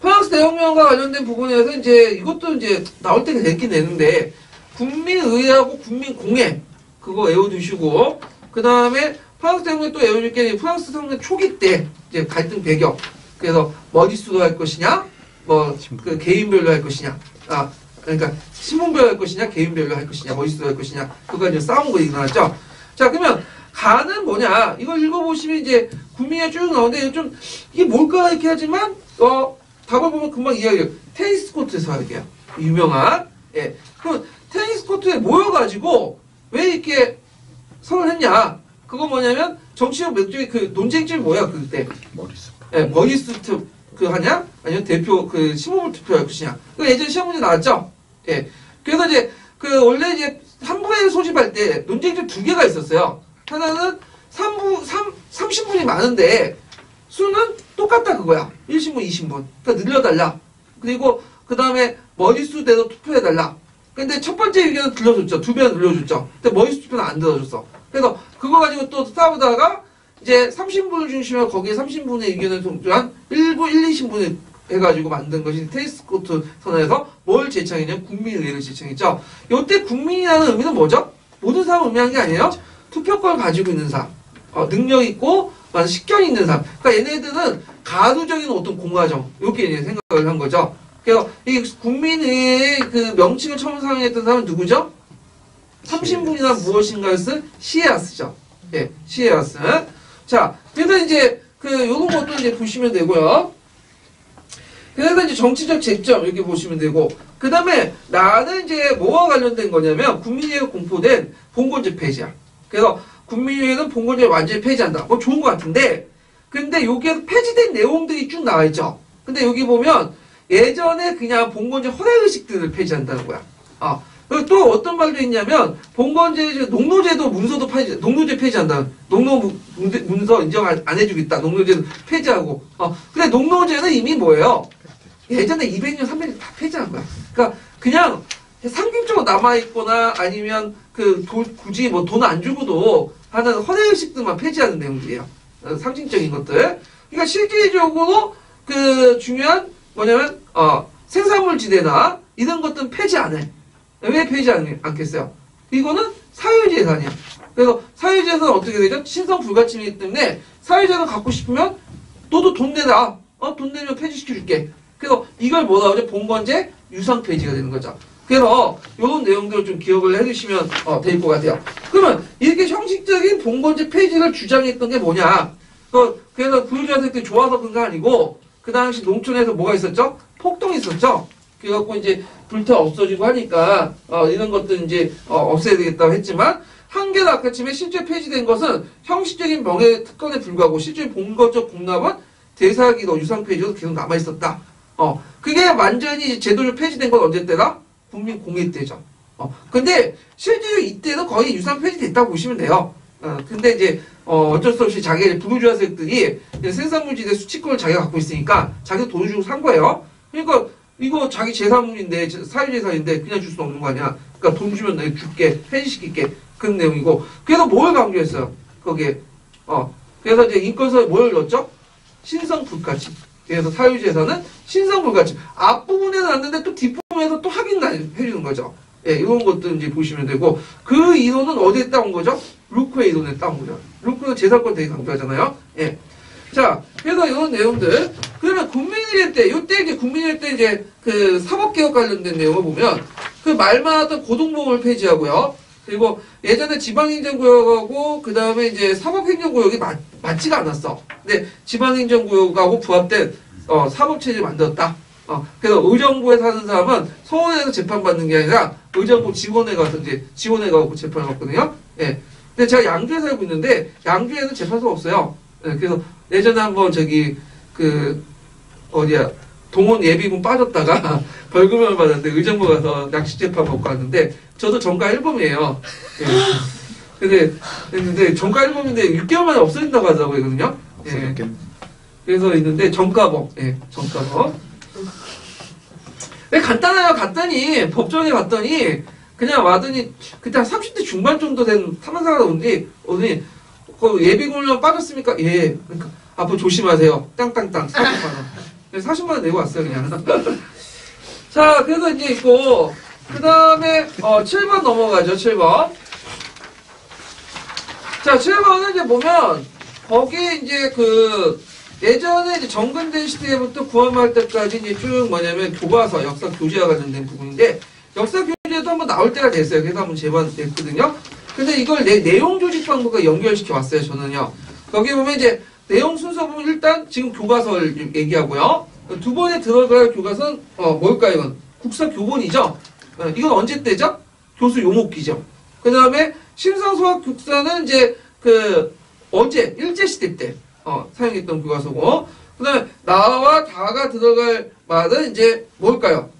프랑스 대혁명과 관련된 부분에서 이제 이것도 이제 나올 때가 됐긴 되는데, 국민의회하고 국민공회, 그거 외워두시고, 그 다음에 프랑스 대혁명 또 외워줄 게 프랑스 대혁명 초기 때, 이제 갈등 배경. 그래서 머지수로 할 것이냐, 뭐, 그 개인별로 할 것이냐. 아, 그러니까 신분별로 할 것이냐, 개인별로 할 것이냐, 머지수로 할 것이냐. 그거 이제 싸운 거 일어났죠. 자, 그러면, 가는 뭐냐? 이걸 읽어보시면 이제 국민이 쭉 나오는데, 이거 좀, 이게 뭘까? 이렇게 하지만, 답을 보면 금방 이해해요. 테니스 코트에서 할게요. 유명한. 예. 그 테니스 코트에 모여가지고, 왜 이렇게 선언했냐? 그거 뭐냐면, 정치적 맥주의 그 논쟁점이 뭐야, 그때? 머리수. 예, 머리수 그 하냐? 아니면 대표 그 시범을 투표할 것이냐? 그 예전 시험 문제 나왔죠? 예. 그래서 이제, 그 원래 이제 3부회를 소집할 때 논쟁점 2개가 있었어요. 하나는 30분이 많은데 수는 똑같다 그거야. 1신분, 2신분. 그러니까 늘려달라. 그리고 그 다음에 머리수대로 투표해달라. 근데 첫 번째 의견은 들려줬죠. 2배는 늘려줬죠. 근데 머리수 투표는 안 들어줬어. 그래서 그거 가지고 또 싸우다가 이제 30신분을 중심으로 거기에 30신분의 의견을 동조한 1, 2신분을 해가지고 만든 것이 테니스 코트 선언에서 뭘 제창했냐면 국민의회를 제창했죠. 이때 국민이라는 의미는 뭐죠? 모든 사람을 의미한 게 아니에요. 투표권을 가지고 있는 사람, 능력 있고, 식견이 있는 사람. 그러니까 얘네들은 가부적인 어떤 공화정, 이렇게 이제 생각을 한 거죠. 그래서 이 국민의회의 그 명칭을 처음 사용했던 사람은 누구죠? 30분이나 무엇인가를 쓴 시에아스죠. 예, 시에아스. 자, 그래서 이제 요런 것도 이제 보시면 되고요. 그래서 이제 정치적 쟁점 이렇게 보시면 되고, 그 다음에 나는 이제 뭐와 관련된 거냐면 국민의회가 공포된 봉건제 폐지야. 그래서 국민의회는 봉건제를 완전히 폐지한다. 뭐 좋은 것 같은데, 근데 여기에 폐지된 내용들이 쭉 나와 있죠. 근데 여기 보면 예전에 그냥 봉건제 허례의식들을 폐지한다는 거야. 그리고 또 어떤 말도 있냐면 봉건제 농노제도 문서도 농노제 폐지한다. 농노 문서 인정 안 해주겠다. 농노제도 폐지하고. 근데 농노제는 이미 뭐예요? 예전에 200년, 300년 다 폐지한 거야. 그러니까 그냥 상징적으로 남아있거나 아니면 굳이 뭐 돈 안 주고도 하는 허례의식들만 폐지하는 내용들이에요. 상징적인 것들. 그러니까 실질적으로 중요한 뭐냐면, 생산물 지대나 이런 것들은 폐지 안 해. 왜 폐지 않겠어요? 이거는 사유재산이야. 그래서 사유재산은 어떻게 되죠? 신성 불가침이기 때문에 사유재산 갖고 싶으면 너도 돈 내라. 돈 내면 폐지시켜줄게. 그래서 이걸 뭐라 그러죠? 봉건제 유상 폐지가 되는 거죠. 그래서 이런 내용들을 좀 기억을 해두시면 될 것 같아요. 그러면 이렇게 형식적인 봉건제 폐지를 주장했던 게 뭐냐? 그래서 부유자들이 좋아서 그런 거 아니고 그 당시 농촌에서 뭐가 있었죠? 폭동이 있었죠. 그래갖고 이제 불타 없어지고 하니까 이런 것들 이제 없애야 되겠다고 했지만 한계도 아까쯤에 실제 폐지된 것은 형식적인 명예 특권에 불과하고 실제 봉건적 공납은 대사기도 유상 폐지도 계속 남아 있었다. 그게 완전히 제도로 폐지된 건 언제 때다? 국민공회 때죠. 근데 실제로 이때도 거의 유상 폐지됐다고 보시면 돼요. 근데 이제 어쩔 수 없이 자기 부르주아 세력들이 생산물지대 수치권을 자기가 갖고 있으니까 자기가 돈을 주고 산 거예요. 그러니까 이거 자기 재산물인데 사유재산인데 그냥 줄 수 없는 거 아니야. 그러니까 돈 주면 내가 줄게 폐지시킬게 그런 내용이고. 그래서 뭘 강조했어요? 거기에 그래서 이제 인권서에 뭘 넣었죠? 신성불가침. 그래서 사유재산은 신성불가침. 앞부분에 놨는데 또 뒷부분에서 또 확인해주는 거죠. 예, 이런 것들 이제 보시면 되고, 그 이론은 어디에 따온 거죠? 루크의 이론에 따온 거죠. 루크는 재산권 되게 강조하잖아요. 예. 자, 그래서 이런 내용들. 그러면 국민의회 때, 요때 이제 국민의회 때 이제 사법개혁 관련된 내용을 보면, 말 많았던 고등보험을 폐지하고요. 그리고 예전에 지방행정구역하고 그 다음에 이제 사법행정구역이 맞지가 않았어. 근데 지방행정구역하고 부합된 사법체제를 만들었다. 그래서 의정부에 사는 사람은 서울에서 재판받는 게 아니라 의정부 지원에 가서 이제 지원에 가고 재판을 받거든요. 예. 근데 제가 양주에 살고 있는데 양주에는 재판소가 없어요. 예. 그래서 예전에 한번 동원 예비군 빠졌다가 벌금을 받았는데 의정부 가서 낚시 재판 받고 왔는데 저도 전과 1범이에요. 예. 근데 전과 1범인데 6개월 만에 없어진다고 하더라고요, 이거든요. 예. 그래서 있는데 전과범. 예, 전과범. 간단해요. 갔더니 법정에 갔더니 그냥 와더니 그때 한 30대 중반 정도 된 사망사가 오더니 그 예비군령 빠졌습니까? 예. 그러니까 앞으로 조심하세요. 땅땅땅 40만 원. 40만 원 내고 왔어요 그냥. 자, 그래서 이제 있고 그 다음에 7번 넘어가죠. 7번. 자, 7번은 이제 보면 거기 이제 그 예전에 이제 정근대 시대부터 구원할 때까지 이제 쭉 뭐냐면 교과서, 역사 교재와 관련된 부분인데 역사 교재도 한번 나올 때가 됐어요. 그래서 한번 재반됐거든요. 근데 이걸 내용 조직 방법과 연결시켜 왔어요. 저는요. 거기 보면 이제 내용 순서 보면 일단 지금 교과서를 얘기하고요. 두 번에 들어갈 교과서는 뭘까요? 이건 국사 교본이죠. 이건 언제 때죠? 교수 용옥기죠. 그 다음에 심상소학 국사는 이제 그 어제 일제시대 때 사용했던 교과서고, 그 다음에 나와 다가 들어갈 말은 이제 뭘까요?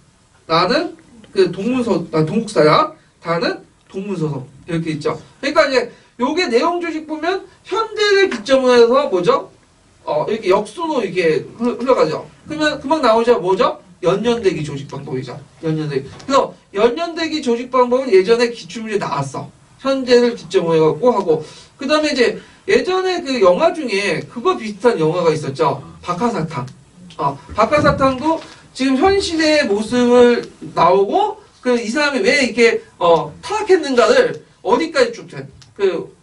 나는 그 동국사야. 다는 동문서서. 이렇게 있죠. 그러니까 이제 요게 내용 조직 보면 현대를 기점으로 해서 뭐죠? 이렇게 역순으로 이렇게 흘러가죠. 그러면 금방 나오죠. 뭐죠? 연년대기 조직 방법이죠. 연년대기. 그래서 연년대기 조직 방법은 예전에 기출문제 나왔어. 현재를 기점으로 해갖고 하고. 그 다음에 이제 예전에 그 영화 중에 그거 비슷한 영화가 있었죠. 박하사탕. 박하사탕도 지금 현 시대의 모습을 나오고, 그 이 사람이 왜 이렇게 타락했는가를 어디까지 쭉 돼.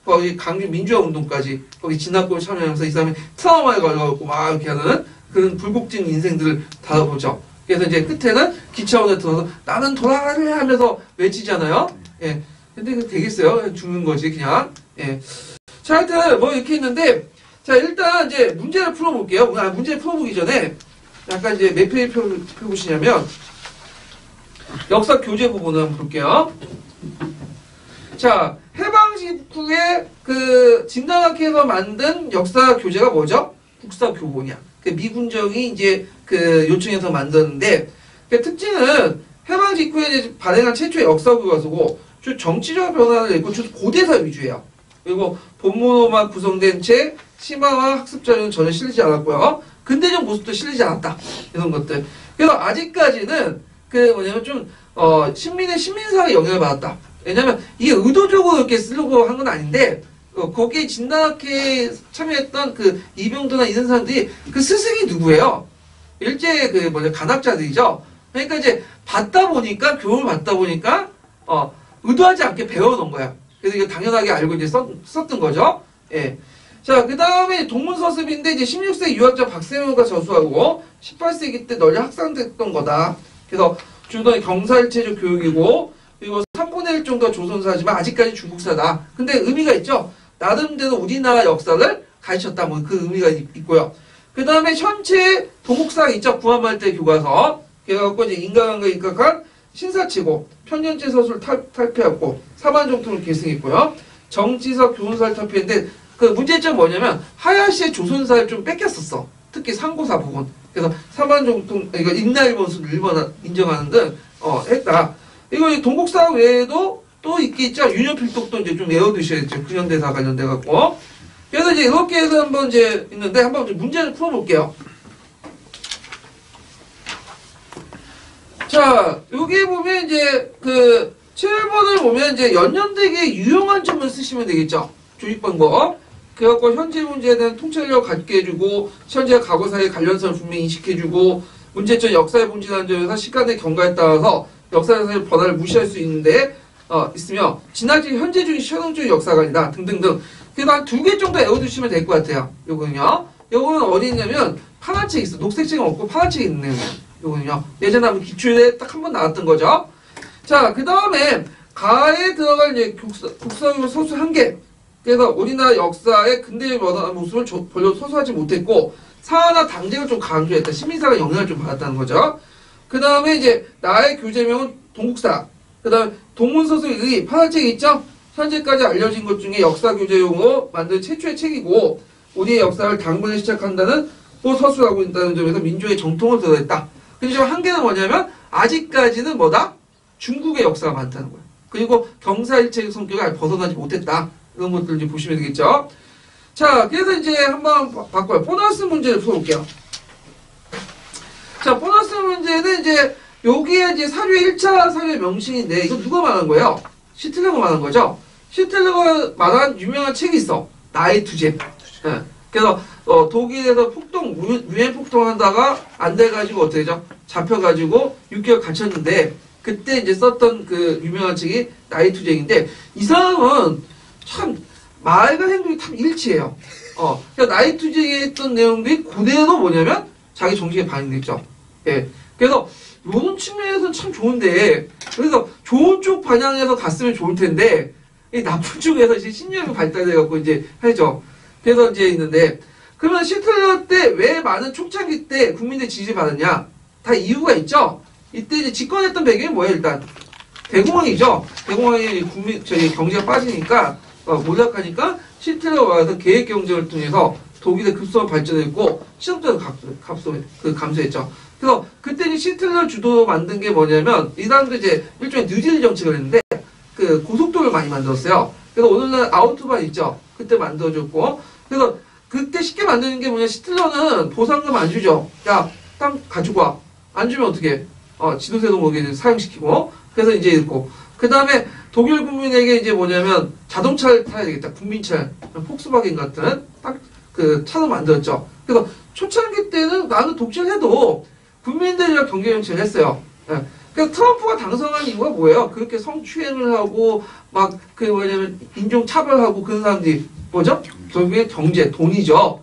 거기 강주 민주화 운동까지 거기 진압골 참여하면서 이 사람이 트라우마에 걸려갖고 막 이렇게 하는 그런 불국진 인생들을 다뤄보죠. 그래서 이제 끝에는 기차원에 들어서 나는 돌아가래 하면서 외치잖아요. 예. 근데 그 되겠어요? 죽는 거지 그냥. 예. 자, 하여튼 뭐 이렇게 있는데, 자 일단 이제 문제를 풀어볼게요. 문제를 풀어보기 전에 약간 이제 몇 페이지 펴보시냐면 역사 교재 부분을 한번 볼게요. 자, 해방 직후에 그 진단학회에서 만든 역사 교재가 뭐죠? 국사 교본이야. 그 미군정이 이제 그 요청해서 만드는데, 그 특징은 해방 직후에 이제 발행한 최초의 역사 교과서고, 주 정치적 변화를 내고 주 고대사 위주예요. 그리고 본문으로만 구성된 채 심화와 학습 자료는 전혀 실리지 않았고요. 근대적 모습도 실리지 않았다. 이런 것들. 그래서 아직까지는 그 뭐냐면 좀 신민사의 영향을 받았다. 왜냐면 이게 의도적으로 이렇게 쓰려고 한 건 아닌데, 거기에 진단학회에 참여했던 그 이병도나 이런 사람들이 그 스승이 누구예요? 일제 간학자들이죠. 그러니까 이제 교훈을 받다 보니까 의도하지 않게 배워놓은 거야. 그래서 이거 당연하게 알고 이제 썼던 거죠. 예. 자, 그 다음에 동문서습인데 이제 16세 유학자 박세무가 저수하고 18세기 때 널리 확산됐던 거다. 그래서 주로 경사일체적 교육이고, 그리고 3분의 1 정도가 조선사지만 아직까지 중국사다. 근데 의미가 있죠. 나름대로 우리나라 역사를 가르쳤다. 뭐 그 의미가 있고요. 그 다음에 현재 동국사 있죠. 구한말대 교과서. 그래갖고 이제 인간관계 입각한 신사치고 편년제 서술 탈피하고 사반정통을 계승했고요. 정치사 교훈사를 탈피했는데 그 문제점 뭐냐면 하야시의 조선사를 좀 뺏겼었어. 특히 상고사 부분. 그래서 사반정통 이거 인나일본수를 일본 인정하는 등 했다. 이거 동국사 외에도 또 있겠죠. 유년필독도 이제 좀 외워두셔야죠. 근현대사 관련돼 갖고. 그래서 이제 이렇게 해서 한번 이제 있는데 한번 문제를 풀어볼게요. 자, 여기 보면 이제 그 7번을 보면 이제 연년대기에 유용한 점을 쓰시면 되겠죠. 조직 방법. 그래갖고 현재 문제에 대한 통찰력을 갖게 해주고, 현재와 과거 사이의 관련성을 분명히 인식해주고, 문제점 역사의 본질이라는 점에서 시간의 경과에 따라서 역사에서의 변화를 무시할 수 있는데 있으며, 지나친 현재 중의 실용주의 역사가 아니다 등등등. 그래서 한 2개 정도 외워두시면 될 것 같아요. 요거는요. 요거는 어디 있냐면 파란 책이 있어. 녹색 책은 없고 파란 책이 있는 거예요. 요거는요. 예전에 한번 기출에 딱 한 번 나왔던 거죠. 자, 그 다음에 가에 들어갈 이제 국사교육 소수 1개. 그래서 우리나라 역사의 근대의 변화한 모습을 별로 소수하지 못했고, 사화나 당쟁을 좀 강조했다. 시민사가 영향을 좀 받았다는 거죠. 그 다음에 이제 나의 교재명은 동국사. 그 다음에 동문서술의 파란책이 있죠? 현재까지 알려진 것 중에 역사 교재용으로 만든 최초의 책이고, 우리의 역사를 당분에 시작한다는 또 서술하고 있다는 점에서 민족의 정통을 드러냈다. 근데 좀 한계는 뭐냐면 아직까지는 뭐다? 중국의 역사가 많다는 거예요. 그리고 경사일체의 성격을 벗어나지 못했다. 이런 것들 이제 보시면 되겠죠. 자, 그래서 이제 한번 바꿔요. 보너스 문제를 풀어볼게요. 자, 보너스 문제는 이제 여기에 이제 사료의 1차 사료의 명칭인데, 이거 누가 말한 거예요? 시틀러가 말한 거죠. 시틀러가 말한 유명한 책이 있어. 나이투제. 예. 그래서 독일에서 유엔 폭동하다가 안 돼가지고 어떻게 되죠? 잡혀가지고 6개월 갇혔는데 그때 이제 썼던 그 유명한 책이 나이투제인데 이 사람은 참 말과 행동이 참 일치해요. 그러니까 나이투제에 했던 내용들이 그대로 뭐냐면 자기 정책에 반영됐죠. 예. 그래서 이런 측면에서는 참 좋은데 그래서 좋은 쪽 방향에서 갔으면 좋을 텐데 이 나쁜 쪽에서 이제 신념이 발달돼갖고 이제 하죠. 그래서 이제 있는데 그러면 히틀러 때 왜 많은 초창기 때 국민들 지지 받았냐? 다 이유가 있죠. 이때 이제 집권했던 배경이 뭐예요? 일단 대공황이죠. 대공황이 저희 경제가 빠지니까 몰락하니까 히틀러가 와서 계획 경제를 통해서 독일의 급속한 발전했고 시장도 감소했죠. 그래서 그때 히틀러 주도로 만든 게 뭐냐면 이 사람도 이제 일종의 뉴딜 정책을 했는데 그 고속도로를 많이 만들었어요. 그래서 오늘날 아우토반 있죠. 그때 만들어줬고 그래서 그때 쉽게 만드는 게 뭐냐 히틀러는 보상금 안 주죠. 야, 땅 가지고 와. 안 주면 어떻게? 지도세도 모르게 사용시키고 그래서 이제 있고 그 다음에 독일 국민에게 이제 뭐냐면 자동차를 타야 되겠다. 국민차, 폭스바겐 같은 딱 그 차도 만들었죠. 그래서 초창기 때는 나는 독재해도 국민들이랑 경제 정책을 했어요. 예. 그러니까 트럼프가 당선한 이유가 뭐예요? 그렇게 성추행을 하고 막 그 뭐냐면 인종 차별하고 그런 사람들이 뭐죠? 결국에 경제, 돈이죠.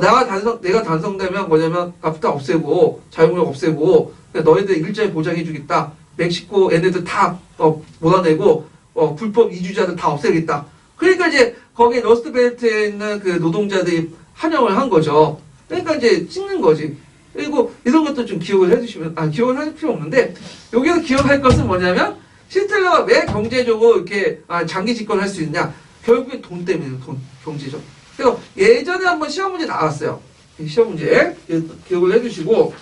내가 당선되면 뭐냐면 나프타 없애고 자유무역 없애고 너희들 일자리 보장해주겠다. 멕시코 얘네들 다 몰아내고 불법 이주자들 다 없애겠다. 그러니까 이제 거기 러스트벨트에 있는 그 노동자들이 환영을 한 거죠. 그러니까 이제 찍는 거지. 그리고 이런 것도 좀 기억을 해주시면, 기억을 할 필요 없는데, 여기서 기억할 것은 뭐냐면, 히틀러가 왜 경제적으로 이렇게 장기 집권할 수 있냐? 결국에 돈 때문에, 경제적. 그래서 예전에 한번 시험 문제 나왔어요. 시험 문제. 기억을 해주시고,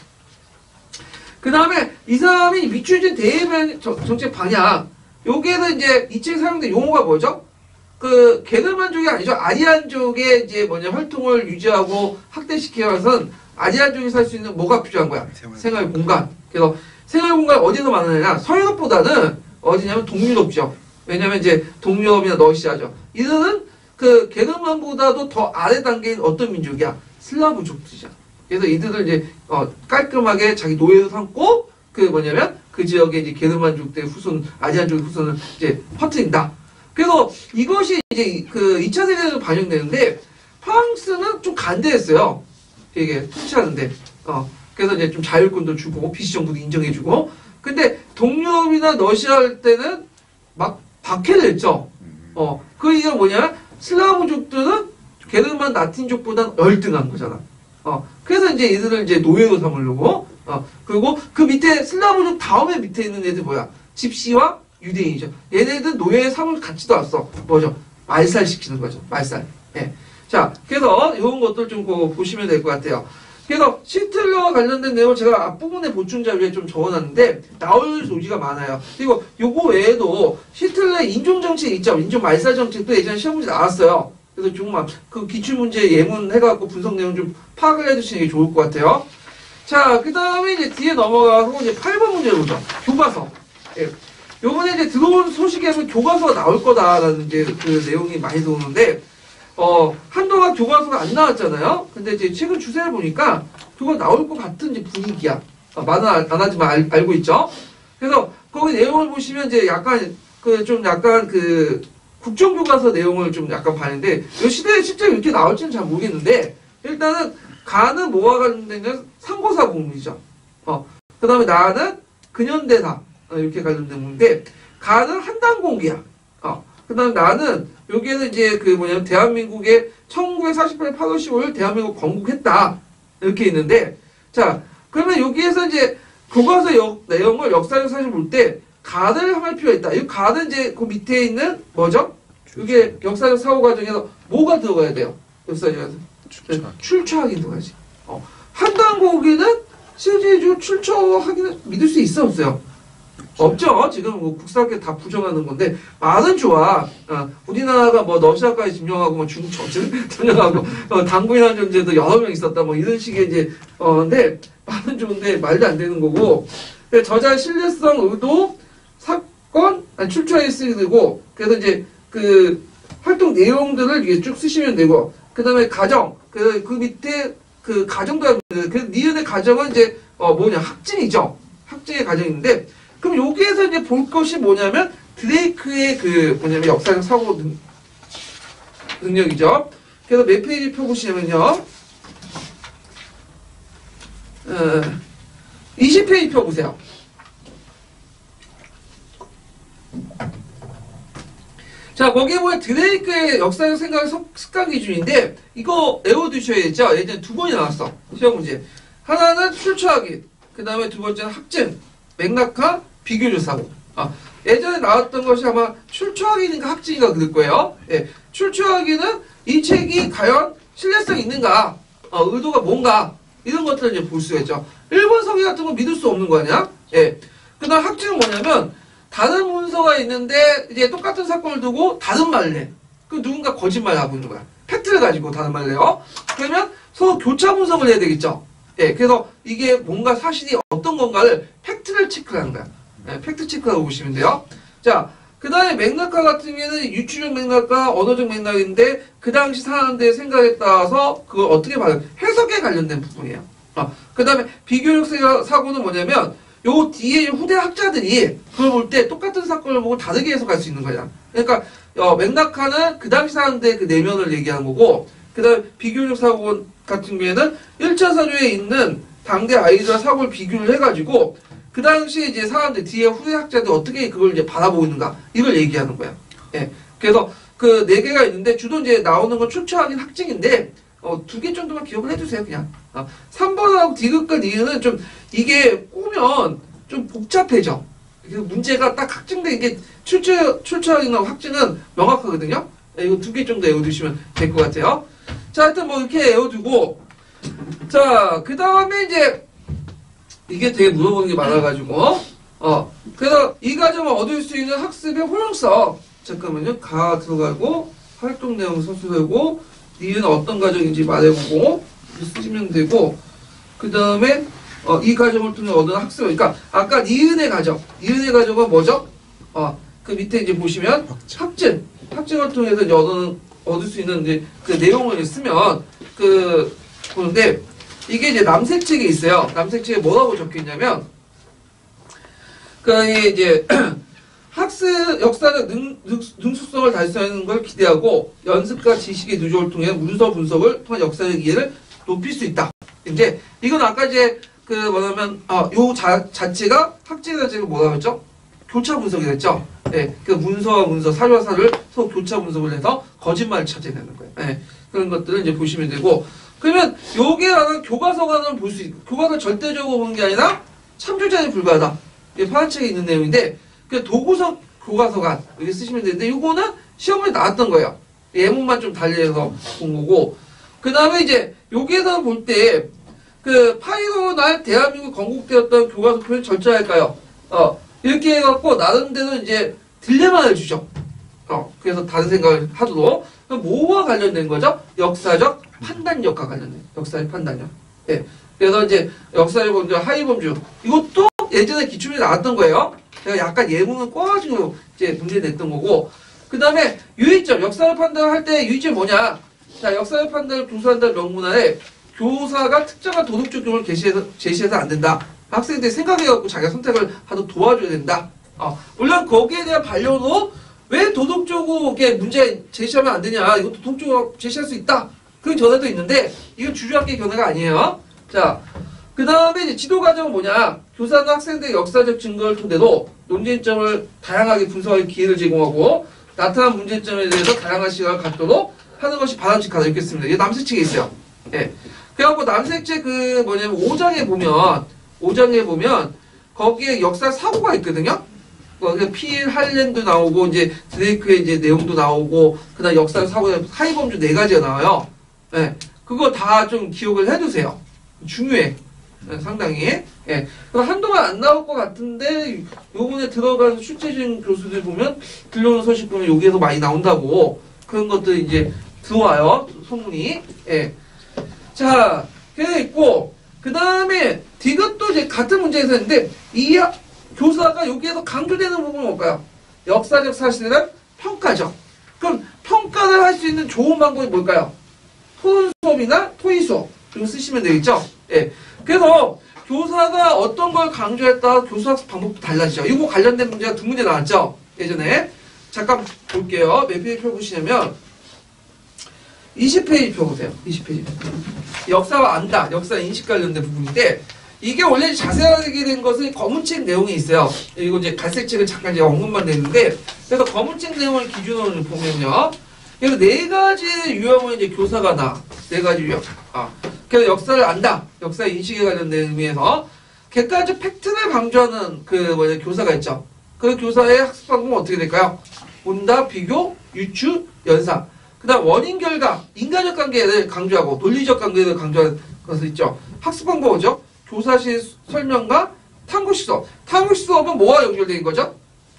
그 다음에 이 사람이 미추진 대외 정책 방향, 여기에서 이제 이 책에 사용된 용어가 뭐죠? 그 게르만족이 아니죠. 아리안족의 이제 활동을 유지하고 확대시키면서는 아리안족이 살 수 있는 뭐가 필요한 거야? 생활 공간. 그래서 생활 공간이 어디서 많으냐? 서유럽보다는 어디냐면 동유럽죠. 왜냐면 이제 동유럽이나 러시아죠. 이들은 그 게르만보다도 더 아래 단계인 어떤 민족이야? 슬라브족들이죠. 그래서 이들을 이제 깔끔하게 자기 노예로 삼고 그 지역에 이제 게르만족들의 후손, 아리안족의 후손을 이제 퍼뜨린다. 그래서 이것이 이제 그 2차 세계대전에 반영되는데 프랑스는 좀 간대했어요. 이게 통치하는데. 그래서 이제 좀 자율권도 주고 비시정부도 인정해주고. 근데 동유럽이나 러시아 할 때는 막 박해를 했죠. 그 이유가 뭐냐? 슬라브족들은 게르만 라틴족보다는 열등한 거잖아. 그래서 이제 이들을 이제 노예로 삼으려고. 그리고 그 밑에 슬라브족 다음에 밑에 있는 애들 뭐야? 집시와 유대인이죠. 얘네들 노예 삼을 같지도 않았어. 뭐죠? 말살 시키는 거죠. 말살. 예. 자, 그래서 이런 것들 좀 보시면 될 것 같아요. 그래서 히틀러와 관련된 내용을 제가 앞부분에 보충 자료에 좀 적어놨는데 나올 소지가 많아요. 그리고 요거 외에도 히틀러의 인종정책 있죠. 인종 말살 정책도 예전에 시험 문제 나왔어요. 그래서 정말 그 기출문제 예문해갖고 분석 내용 좀 파악을 해두시는 게 좋을 것 같아요. 자, 그 다음에 이제 뒤에 넘어가서 이제 8번 문제를 보죠. 교과서. 예. 요번에 이제 들어온 소식에 보면 교과서가 나올 거다라는 이제 그 내용이 많이 들어오는데, 한동안 교과서가 안 나왔잖아요? 근데 이제 최근 추세를 보니까 그거 나올 것 같은 이제 분위기야. 말은 안 하지만 알고 있죠? 그래서 거기 내용을 보시면 이제 약간 국정교과서 내용을 좀 약간 봤는데, 이 시대에 실제로 이렇게 나올지는 잘 모르겠는데, 일단은 가는 뭐와 관련된 상고사 공문이죠. 그 다음에 나는 근현대사. 이렇게 관련된 건데, 가는 한당 공기야. 그 다음에 나는, 여기에는 이제 대한민국의 1948년 8월 15일 대한민국 건국했다. 이렇게 있는데, 자, 그러면 여기에서 이제 교과서 내용을 역사적 사실 볼 때, 가를 함할 필요가 있다. 이 가는 이제 그 밑에 있는 뭐죠? 이게 역사적 사고 과정에서 뭐가 들어가야 돼요? 역사적에서. 출처하기 들어가지. 한당 공기는 실질적으로 출처하기는 믿을 수 있어, 없어요? 없죠. 지금 국사학계 다 부정하는 건데 말은 좋아. 우리나라가 러시아까지 점령하고 중국 점령하고 당군이라는 존재도 여러 명 있었다. 이런 식의 이제 근데 말은 좋은데 말도 안 되는 거고. 저자의 신뢰성, 의도, 사건, 출처에 쓰이고 그래서 이제 활동 내용들을 이게 쭉 쓰시면 되고, 그 다음에 가정, 그 밑에 그 가정도, 그 니은의 가정은 이제, 뭐냐, 학증이죠. 학증의 가정인데, 그럼 여기에서 이제 볼 것이 뭐냐면, 드레이크의 그, 뭐냐면 역사적 사고 능력이죠. 그래서 몇 페이지 펴보시면요. 20페이지 펴보세요. 자, 거기에 보면 드레이크의 역사적 생각 습관 기준인데, 이거 외워두셔야죠. 예전에 두 번이 나왔어. 시험 문제. 하나는 출처하기, 그 다음에 두 번째는 학증, 맥락화, 비교적 사고. 예전에 나왔던 것이 아마 출처하기인가 학증인가 그럴 거예요. 예, 출처하기는 이 책이 과연 신뢰성이 있는가, 의도가 뭔가, 이런 것들을 이제 볼 수가 있죠. 일본 서기 같은 거 믿을 수 없는 거 아니야? 예. 그 다음 학증은 뭐냐면, 다른 문서가 있는데, 이제 똑같은 사건을 두고 다른 말을 해. 그 누군가 거짓말을 하고 있는 거야. 팩트를 가지고 다른 말을 해요. 그러면 서로 교차 분석을 해야 되겠죠. 예. 그래서 이게 뭔가 사실이 어떤 건가를 팩트를 체크하는 거야. 예, 팩트 체크하고 보시면 돼요. 자, 그 다음에 맥락화 같은 경우에는 유추적 맥락과 언어적 맥락인데, 그 당시 사람들의 생각에 따라서 그걸 어떻게 봐요? 해석에 관련된 부분이에요. 그 다음에 비교적 사고는 뭐냐면, 요 뒤에 후대 학자들이 그걸 볼 때 똑같은 사건을 보고 다르게 해석할 수 있는 거야. 그러니까 맥락화는 그 당시 사람들의 그 내면을 얘기하는 거고, 그 다음에 비교적 사고 같은 경우에는 1차 사조에 있는 당대 아이들과 사고를 비교를 해가지고 그 당시에 이제 사람들 뒤에 후대 학자들 어떻게 그걸 이제 바라보고 있는가, 이걸 얘기하는 거야. 예. 그래서 그 네 개가 있는데 주로 이제 나오는 건 출처하긴 학증인데, 두 개 정도만 기억을 해주세요, 그냥. 3번하고 디귿과 니은은 좀, 이게 꼬면 좀 복잡해져. 문제가 딱 학증된 게 출처하기나 학증은 명확하거든요. 예, 이거 두 개 정도 외워두시면 될 것 같아요. 자, 하여튼 뭐 이렇게 외워두고, 자, 그 다음에 이제, 이게 되게 물어보는 게 많아가지고, 그래서 이 과정을 얻을 수 있는 학습의 효용성. 잠깐만요. 가 들어가고, 활동 내용 서술하고, 니은 어떤 과정인지 말해보고, 쓰시면 되고, 그 다음에, 이 과정을 통해 얻은 학습. 그러니까, 아까 니은의 과정. 니은의 과정은 뭐죠? 그 밑에 이제 보시면, 학증. 학증을 통해서 이제 얻을 수 있는 이제 그 내용을 쓰면, 보는데, 이게 이제 남색책에 있어요. 남색책에 뭐라고 적혀 있냐면, 이제, 학습, 역사적 능숙성을 달성하는 걸 기대하고, 연습과 지식의 누적을 통해 문서 분석을 통한 역사적 이해를 높일 수 있다. 이제, 이건 아까 이제, 뭐냐면, 요 자체가, 학제 자체가 뭐라고 했죠? 교차 분석이 됐죠? 예, 그 문서와 문서, 사료와 사료를 서로 교차 분석을 해서 거짓말을 찾아내는 거예요. 예, 그런 것들을 이제 보시면 되고, 그러면 요게 나는 교과서관을 볼 수 있고, 교과서 절대적으로 보는 게 아니라 참조자에 불과하다. 이게 파란책에 있는 내용인데, 그 도구석 교과서관 이렇게 쓰시면 되는데, 요거는 시험에 나왔던 거예요. 예문만 좀 달리해서 본 거고, 그 다음에 이제 여기에서 볼 때 그 파이로 날 대한민국 건국되었던 교과서 표현 절제할까요? 이렇게 해갖고 나름대로 이제 딜레마를 주죠. 그래서 다른 생각을 하도록. 뭐와 관련된 거죠? 역사적 판단력과 관련된, 역사적 판단력. 예. 그래서 이제 역사적 범죄, 하위범주. 이것도 예전에 기출에 나왔던 거예요. 제가 약간 예문을 꼬아가지고 이제 문제 냈던 거고. 그 다음에 유의점, 역사를 판단할 때 유의점이 뭐냐? 자, 역사를 판단을 조사한다는 명문 아래 교사가 특정한 도덕적 교훈을 제시해서 안 된다. 학생들이 생각해갖고 자기가 선택을 하도록 도와줘야 된다. 물론 거기에 대한 반려도 왜 도덕적으로 이렇게 문제 제시하면 안 되냐. 이것도 도덕적으로 제시할 수 있다. 그런 견해도 있는데 이건 주주학계 견해가 아니에요. 자, 그 다음에 이제 지도 과정은 뭐냐. 교사는 학생들의 역사적 증거를 토대로 논쟁점을 다양하게 분석할 기회를 제공하고 나타난 문제점에 대해서 다양한 시각을 갖도록 하는 것이 바람직하다. 이렇게 씁니다. 이게 남색책에 있어요. 예. 그래갖고 남색책 5장에 보면 거기에 역사 사고가 있거든요. 거기에 필 할렌도 나오고 이제 드레이크의 이제 내용도 나오고 그다음 역사 사고 하위범주 4가지가 나와요. 예. 그거 다 좀 기억을 해두세요. 중요해. 상당히. 예. 한동안 안 나올 것 같은데 요번에 들어간 출제진 교수들 보면 들려오는 소식 보면 여기에서 많이 나온다고 그런 것들 이제 들어와요. 소문이. 예. 자, 그래 있고, 그 다음에, 디귿도 이제 같은 문제에서 했는데, 이 교사가 여기에서 강조되는 부분은 뭘까요? 역사적 사실이란 평가죠. 그럼, 평가를 할 수 있는 좋은 방법이 뭘까요? 토론 수업이나 토의 수업. 이거 쓰시면 되겠죠? 예. 그래서 교사가 어떤 걸 강조했다 교수학습 방법도 달라지죠. 이거 관련된 문제가 두 문제 나왔죠? 예전에. 잠깐 볼게요. 몇 페이지 펴보시냐면 20페이지 펴보세요. 20페이지. 역사와 안다. 역사 인식 관련된 부분인데 이게 원래 자세하게 된 것은 검은책 내용이 있어요. 이거 이제 갈색책을 잠깐 이제 언급만 됐는데 그래서 검은책 내용을 기준으로 보면요. 그래서 네 가지 유형을 이제 교사가 네 가지 유형. 그래서 역사를 안다. 역사 인식에 관련된 의미에서 객관적 팩트를 강조하는 교사가 있죠. 그 교사의 학습 방법은 어떻게 될까요? 온다, 비교, 유추, 연상. 그 다음 원인, 결과, 인간적 관계를 강조하고 논리적 관계를 강조하는 것이 있죠. 학습 방법은 뭐죠? 교사실 설명과 탐구식 수업. 탐구식 수업은 뭐와 연결된 거죠?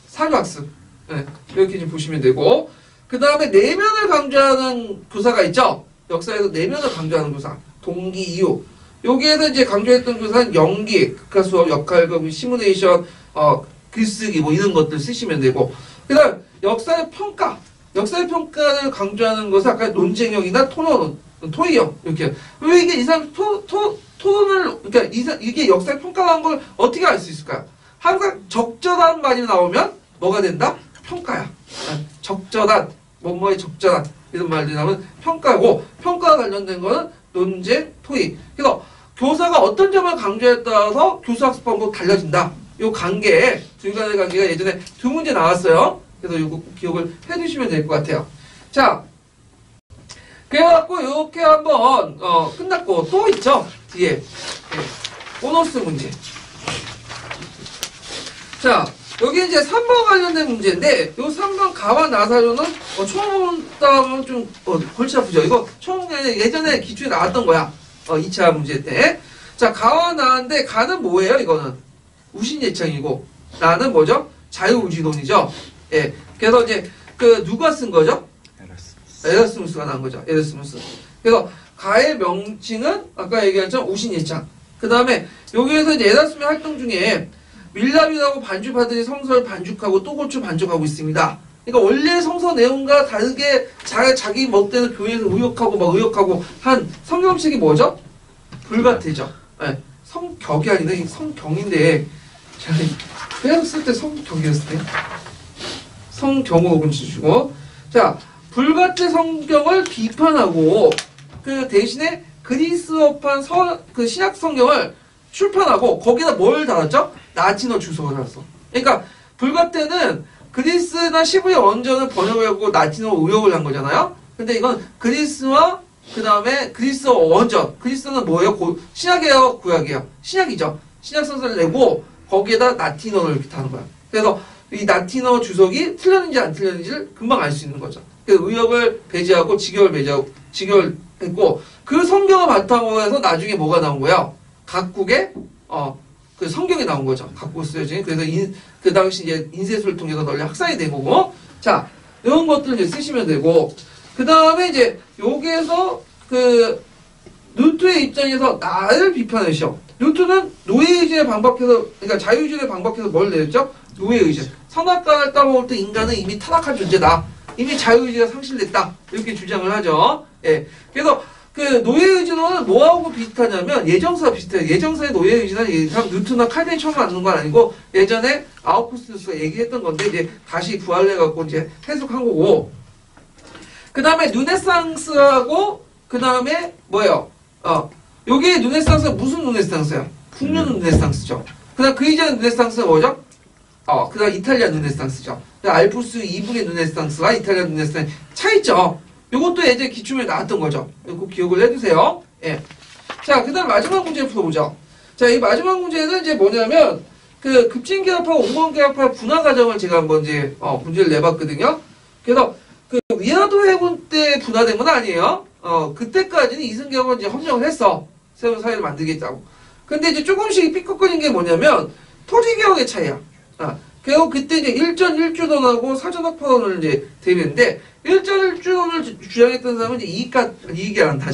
사교학습. 네, 이렇게 좀 보시면 되고 그 다음에 내면을 강조하는 교사가 있죠. 역사에서 내면을 강조하는 교사. 동기, 이유. 여기에서 이제 강조했던 교사는 연기, 극화 수업, 역할, 시뮬레이션, 글쓰기 뭐 이런 것들 쓰시면 되고 그 다음 역사의 평가. 역사의 평가를 강조하는 것은 아까 논쟁형이나 토론, 토의형 이렇게. 왜 이게 이 사람 토론을 그러니까 이게 역사의 평가라는 걸 어떻게 알 수 있을까요? 항상 적절한 말이 나오면 뭐가 된다? 평가야. 적절한 뭐뭐의 적절한 이런 말들이 나오면 평가고 평가와 관련된 거는 논쟁, 토의. 그래서 교사가 어떤 점을 강조에 따라서 교수학습 방법 달라진다. 요 관계, 두 가지 관계가 예전에 두 문제 나왔어요. 그래서 이거 기억을 해두시면 될 것 같아요. 자, 그래갖고 이렇게 한번 끝났고 또 있죠 뒤에 보너스 문제. 자, 여기 이제 3번 관련된 문제인데 요 3번 가와 나사료는 처음 따면 좀 골치 아프죠. 이거 처음 예전에 기출에 나왔던 거야. 2차 문제 때. 자, 가와 나인데 가는 뭐예요? 이거는 우신 예창이고 나는 뭐죠? 자유우지론이죠. 예. 그래서 이제 누가 쓴 거죠? 에라스무스가 나온 거죠. 에라스무스. 그래서 가의 명칭은 아까 얘기했죠. 우신 예창. 그 다음에 여기에서 이제 에라스무스의 활동 중에 밀랍이라고 반주파들이 성서를 반죽하고 또 고쳐 반죽하고 있습니다. 그러니까 원래 성서 내용과 다르게 자기 멋대로 교회에서 의역하고 한 성경책이 뭐죠? 불가태죠. 네. 성격이 아니라 성경인데 제가 회학 쓸 때 성격이었을 때 성경으로 주시고 자 불가태 성경을 비판하고 그 대신에 그리스어판 신약 성경을 출판하고 거기다 뭘 달았죠? 라틴어 주석을 달았어. 그러니까 불가태는 그리스나 시부의 원전을 번역하고 라틴어로 의역을 한 거잖아요. 근데 이건 그리스와 그 다음에 그리스어 원전. 그리스는 뭐예요? 신약이에요? 구약이에요? 신약이죠. 신약 성서를 내고 거기에다 라틴어를 이렇게 다는 거야. 그래서 이 라틴어 주석이 틀렸는지 안 틀렸는지를 금방 알 수 있는 거죠. 그래서 의역을 배제하고 직결했고 그 성경을 바탕으로 해서 나중에 뭐가 나온 거야? 각국의 그 성경이 나온 거죠. 각국 쓰여진. 그래서 그 당시 이제 인쇄소를 통해서 널리 확산이 된 거고. 자, 이런 것들을 이제 쓰시면 되고. 그 다음에 이제 여기에서 루트의 입장에서 나를 비판하시오. 루트는 노예의지에 반박해서, 그러니까 자유의지에 반박해서 뭘 내렸죠? 노예의지. 선악과를 따먹을 때 인간은 이미 타락한 존재다. 이미 자유의지가 상실됐다. 이렇게 주장을 하죠. 예. 그래서 노예의지론은 뭐하고 비슷하냐면 예정사와 비슷해요. 예정사의 노예의지는 뉴턴이나 칼빈이 처음 만든 건 아니고 예전에 아우구스투스가 얘기했던 건데 이제 다시 부활해갖고 이제 해석한 거고. 그 다음에 르네상스하고 그 다음에 뭐예요? 여기 르네상스가 무슨 르네상스예요? 풍류 르네상스죠. 그 다음 그 이전의 르네상스는 뭐죠? 그 다음 이탈리아 르네상스죠. 알프스 이북의 르네상스와 이탈리아 르네상스 차이죠. 요것도 예전에 기출문제 나왔던 거죠. 꼭 기억을 해두세요. 예. 자, 그 다음 마지막 문제 풀어보죠. 자, 이 마지막 문제는 이제 뭐냐면, 급진계합하고 온건계합화 분화 과정을 제가 한번 이제, 문제를 내봤거든요. 그래서, 위화도 해군 때 분화된 건 아니에요. 그때까지는 이승계합은 이제 협력을 했어. 새로운 사회를 만들겠다고. 근데 이제 조금씩 삐걱거린 게 뭐냐면, 토지개혁의 차이야. 그리고 그때 이제 1전 1주론하고 사전학파론을 이제 대비했는데 1전 1주론을 주장했던 사람은 이제 이익이 안다.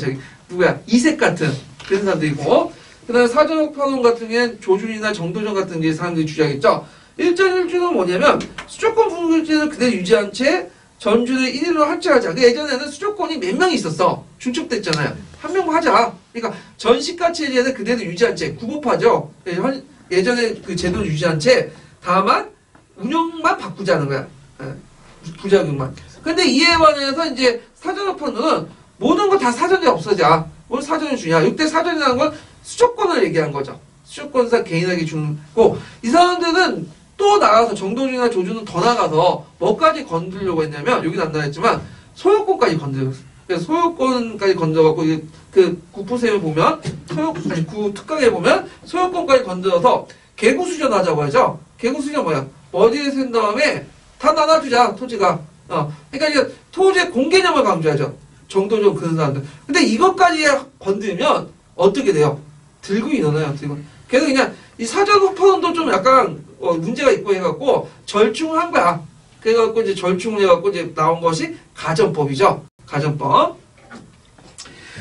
이색 같은 그런 사람들이고 그 다음에 사전학파론 같은 경우에는 조준이나 정도전 같은 이제 사람들이 주장했죠. 1전 1주론은 뭐냐면 수도권 분급제를 그대로 유지한 채 전주를 1위로 합치하자. 그 예전에는 수도권이 몇 명이 있었어. 중첩됐잖아요. 한 명만 하자. 그러니까 전시가 체제는 그대로 유지한 채, 구급하죠. 예전에 그 제도를 유지한 채, 다만 운영만 바꾸자는 거야. 부작용만. 근데 이에 반해서 이제 사전협회는 모든 거 다 사전에 없어져. 뭘 사전을 주냐. 이때 사전이라는 건 수도권을 얘기한 거죠. 수도권사 개인에게 주는 거. 이 사람들은 또 나가서 정도준이나 조준은 더 나가서 뭐까지 건드리려고 했냐면 여기는 안 나왔지만 소유권까지 건드렸어. 그래서 소유권까지 건드려갖고 그 국부세에 보면 구특강에 보면 소유권까지 건드려서 개구수전 하자고 하죠. 개구수전 뭐야? 어디에 센 다음에 다 나눠주자 토지가. 그러니까 이제 토지의 공개념을 강조하죠. 정도전 그런 사람들. 근데 이것까지 건드리면 어떻게 돼요? 들고 일어나요. 들고. 그래서 그냥 이 사전 후파론도 좀 약간 문제가 있고 해갖고 절충을 한 거야. 그래갖고 이제 절충을 해갖고 이제 나온 것이 가전법이죠. 가전법.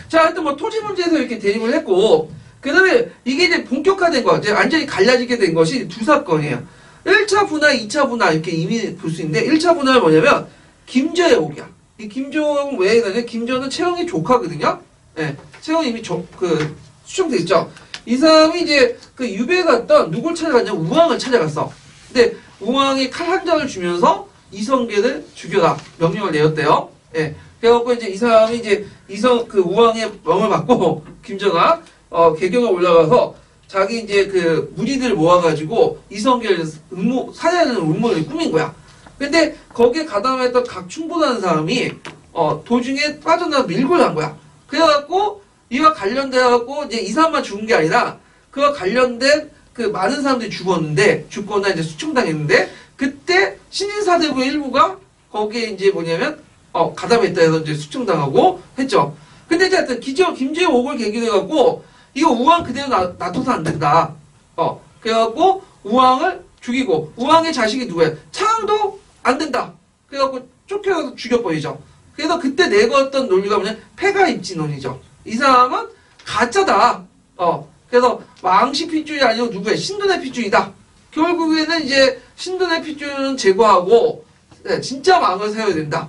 자, 하여튼 뭐 토지 문제에서 이렇게 대립을 했고, 그 다음에 이게 이제 본격화된 거, 이제 완전히 갈라지게 된 것이 두 사건이에요. 1차 분할, 2차 분할 이렇게 이미 볼 수 있는데 1차 분할은 뭐냐면 김저의 옥이야. 이 김저는 왜 있냐면 김저는 채영이 조카거든요. 예, 채영이 이미 수정돼 있죠. 이 사람이 이제 그 유배에 갔던 누굴 찾아갔냐? 우왕을 찾아갔어. 근데 우왕이 칼 한 장을 주면서 이성계를 죽여라 명령을 내렸대요. 예. 그래갖고 이제 이 사람이 이제 우왕의 명을 받고 김저가 개경에 올라가서 자기 이제 그 무리들 모아가지고 이성계를 살해하는 음모를 꾸민 거야. 근데 거기에 가담했던 각충보라는 사람이 도중에 빠져나와 밀고를 한 거야. 그래갖고 이와 관련돼갖고 이제 이 사람만 죽은 게 아니라 그와 관련된 그 많은 사람들이 죽거나 이제 수청당했는데 그때 신진사대부의 일부가 거기에 이제 뭐냐면 가담했다 해서 이제 수청당하고 했죠. 근데 이제 하여튼 김제의 옥을 계기로 해갖고 이거 우왕 그대로 놔둬서 안 된다. 그래갖고 우왕을 죽이고 우왕의 자식이 누구야? 창도 안 된다. 그래갖고 쫓겨나서 죽여버리죠. 그래서 그때 내걸었던 논리가 뭐냐? 폐가입지론이죠. 이 사람은 가짜다. 그래서 왕씨 핏줄이 아니고 누구야? 신돈의 핏줄이다. 결국에는 이제 신돈의 핏줄은 제거하고 진짜 왕을 세워야 된다.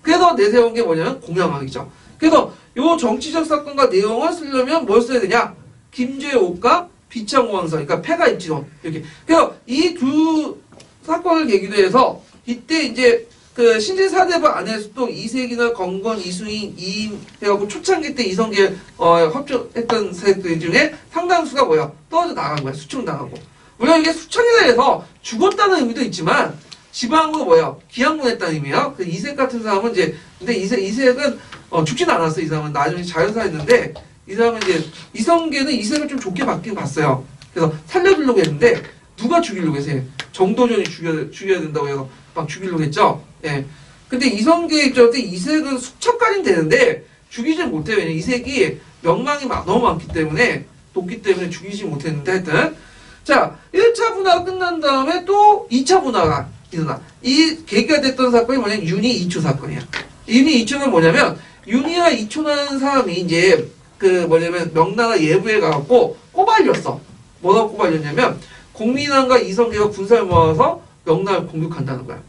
그래서 내세운 게 뭐냐면 공양왕이죠. 그래서 요 정치적 사건과 내용을 쓰려면 뭘 써야 되냐? 김제의 옥과 비창호왕선, 그러니까 폐가입지론 이렇게. 그래서 이 두 사건을 계기로 해서 이때 이제 그 신진사대부 안에서도 이색이나 건건, 이수인, 이임 해갖고 초창기 때 이성계 협조했던 세력들 중에 상당수가 뭐야? 떨어져 나간 거야. 수청당하고. 물론 이게 수청이라 해서 죽었다는 의미도 있지만 지방으로 뭐야? 기양문했다는 의미야. 그 이색 같은 사람은 이제 근데 이색은 죽진 않았어. 이 사람은 나중에 자연사했는데 이 사람은 이제 이성계는 이색을 좀 좋게 받긴 봤어요. 그래서 살려주려고 했는데 누가 죽이려고 했어요? 정도전이 죽여야 된다고 해서 막 죽이려고 했죠. 예. 근데 이성계 입장에서 이색은 수첩까지는 되는데 죽이지 못해요. 왜냐면 이색이 명망이 너무 많기 때문에 높기 때문에 죽이지 못했는데 하여튼 자 1차 분화가 끝난 다음에 또 2차 분화가 일어나. 이 계기가 됐던 사건이 뭐냐면 윤희 이초 사건이야. 윤희 이초는 뭐냐면 윤희와 이초라는 사람이 이제 그 뭐냐면 명나라 예부에 가갖고 꼬발렸어. 뭐라고 꼬발렸냐면 공민왕과 이성계가 군사를 모아서 명나라를 공격한다는 거야.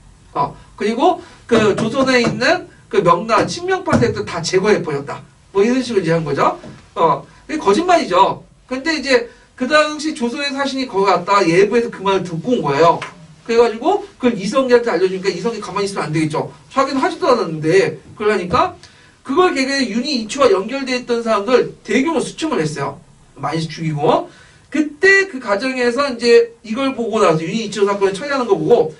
그리고 그 조선에 있는 그 명나라 친명파 세력들 다 제거해버렸다. 뭐 이런 식으로 이제 한 거죠. 이게 거짓말이죠. 근데 이제 그 당시 조선의 사신이 거기 갔다가 예부에서 그 말을 듣고 온 거예요. 그래가지고 그걸 이성계한테 알려주니까 이성계 가만히 있으면 안 되겠죠. 자기는 하지도 않았는데 그러니까 그걸 계기에 윤희 이초와 연결되어 있던 사람들 대규모 수청을 했어요. 많이 죽이고 그때 그 과정에서 이제 이걸 보고 나서 윤희 이초 사건을 처리하는 거 보고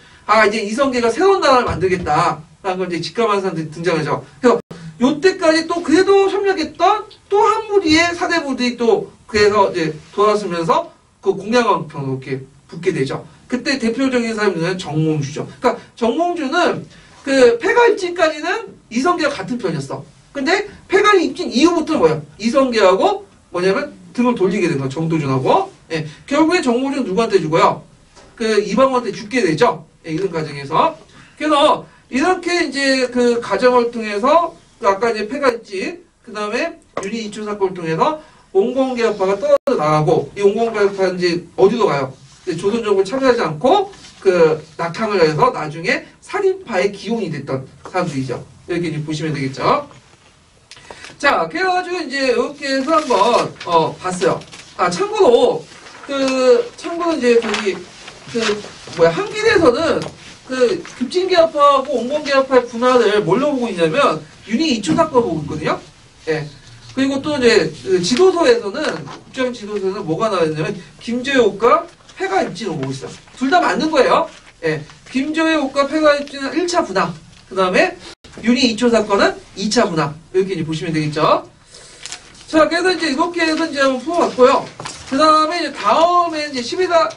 이제 이성계가 새로운 나라를 만들겠다라는 걸 이제 직감한 사람들이 등장하죠. 그래서 요때까지 또 그래도 협력했던 또 한 무리의 사대부들이 또 그래서 이제 돌아서면서 그 공양왕편으로 이렇게 붙게 되죠. 그때 대표적인 사람이 누구냐면 정몽주죠. 그러니까 정몽주는 그 폐가입진까지는 이성계와 같은 편이었어. 근데 폐가입진 이후부터는 뭐야? 이성계하고 뭐냐면 등을 돌리게 된 거야. 정도준하고. 예. 결국에 정몽주는 누구한테 죽어요? 그 이방원한테 죽게 되죠. 예, 이런 과정에서. 그래서 이렇게 이제 그 과정을 통해서 아까 이제 폐가입진 그 다음에 윤희 이초 사건을 통해서 온건계파가 떨어져 나가고 이 온건계파는 이제 어디로 가요? 조선정부를 참여하지 않고 그 낙항을 해서 나중에 살인파의 기용이 됐던 사람들이죠. 이렇게 이제 보시면 되겠죠. 자, 그래가지고 이제 이렇게 해서 한번 봤어요. 아, 참고로 이제 저기 한길에서는 그 급진계합파하고 온건계합파의 분화를 뭘로 보고 있냐면 유니 2초 사건을 보고 있거든요. 예. 그리고 또 이제 그 지도서에서는 국정 지도서에서는 뭐가 나왔냐면 김조혜옥과 폐가입진을 보고 있어요. 둘 다 맞는 거예요. 예. 김조혜옥과 폐가입진은 1차 분화. 그 다음에 유니 2초 사건은 2차 분화. 이렇게 이제 보시면 되겠죠. 자, 그래서 이제 이렇게 해서 이제 한번 풀어봤고요. 그 다음에 이제 다음에 이제 11차,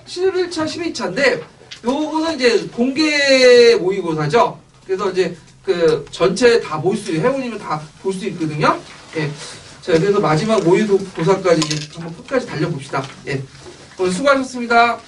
12차인데, 요거는 이제 공개 모의고사죠. 그래서 이제 그 전체 다 볼 수, 회원님은 다 볼 수 있거든요. 예. 자, 그래서 마지막 모의고사까지 이제 한번 끝까지 달려봅시다. 예. 오늘 수고하셨습니다.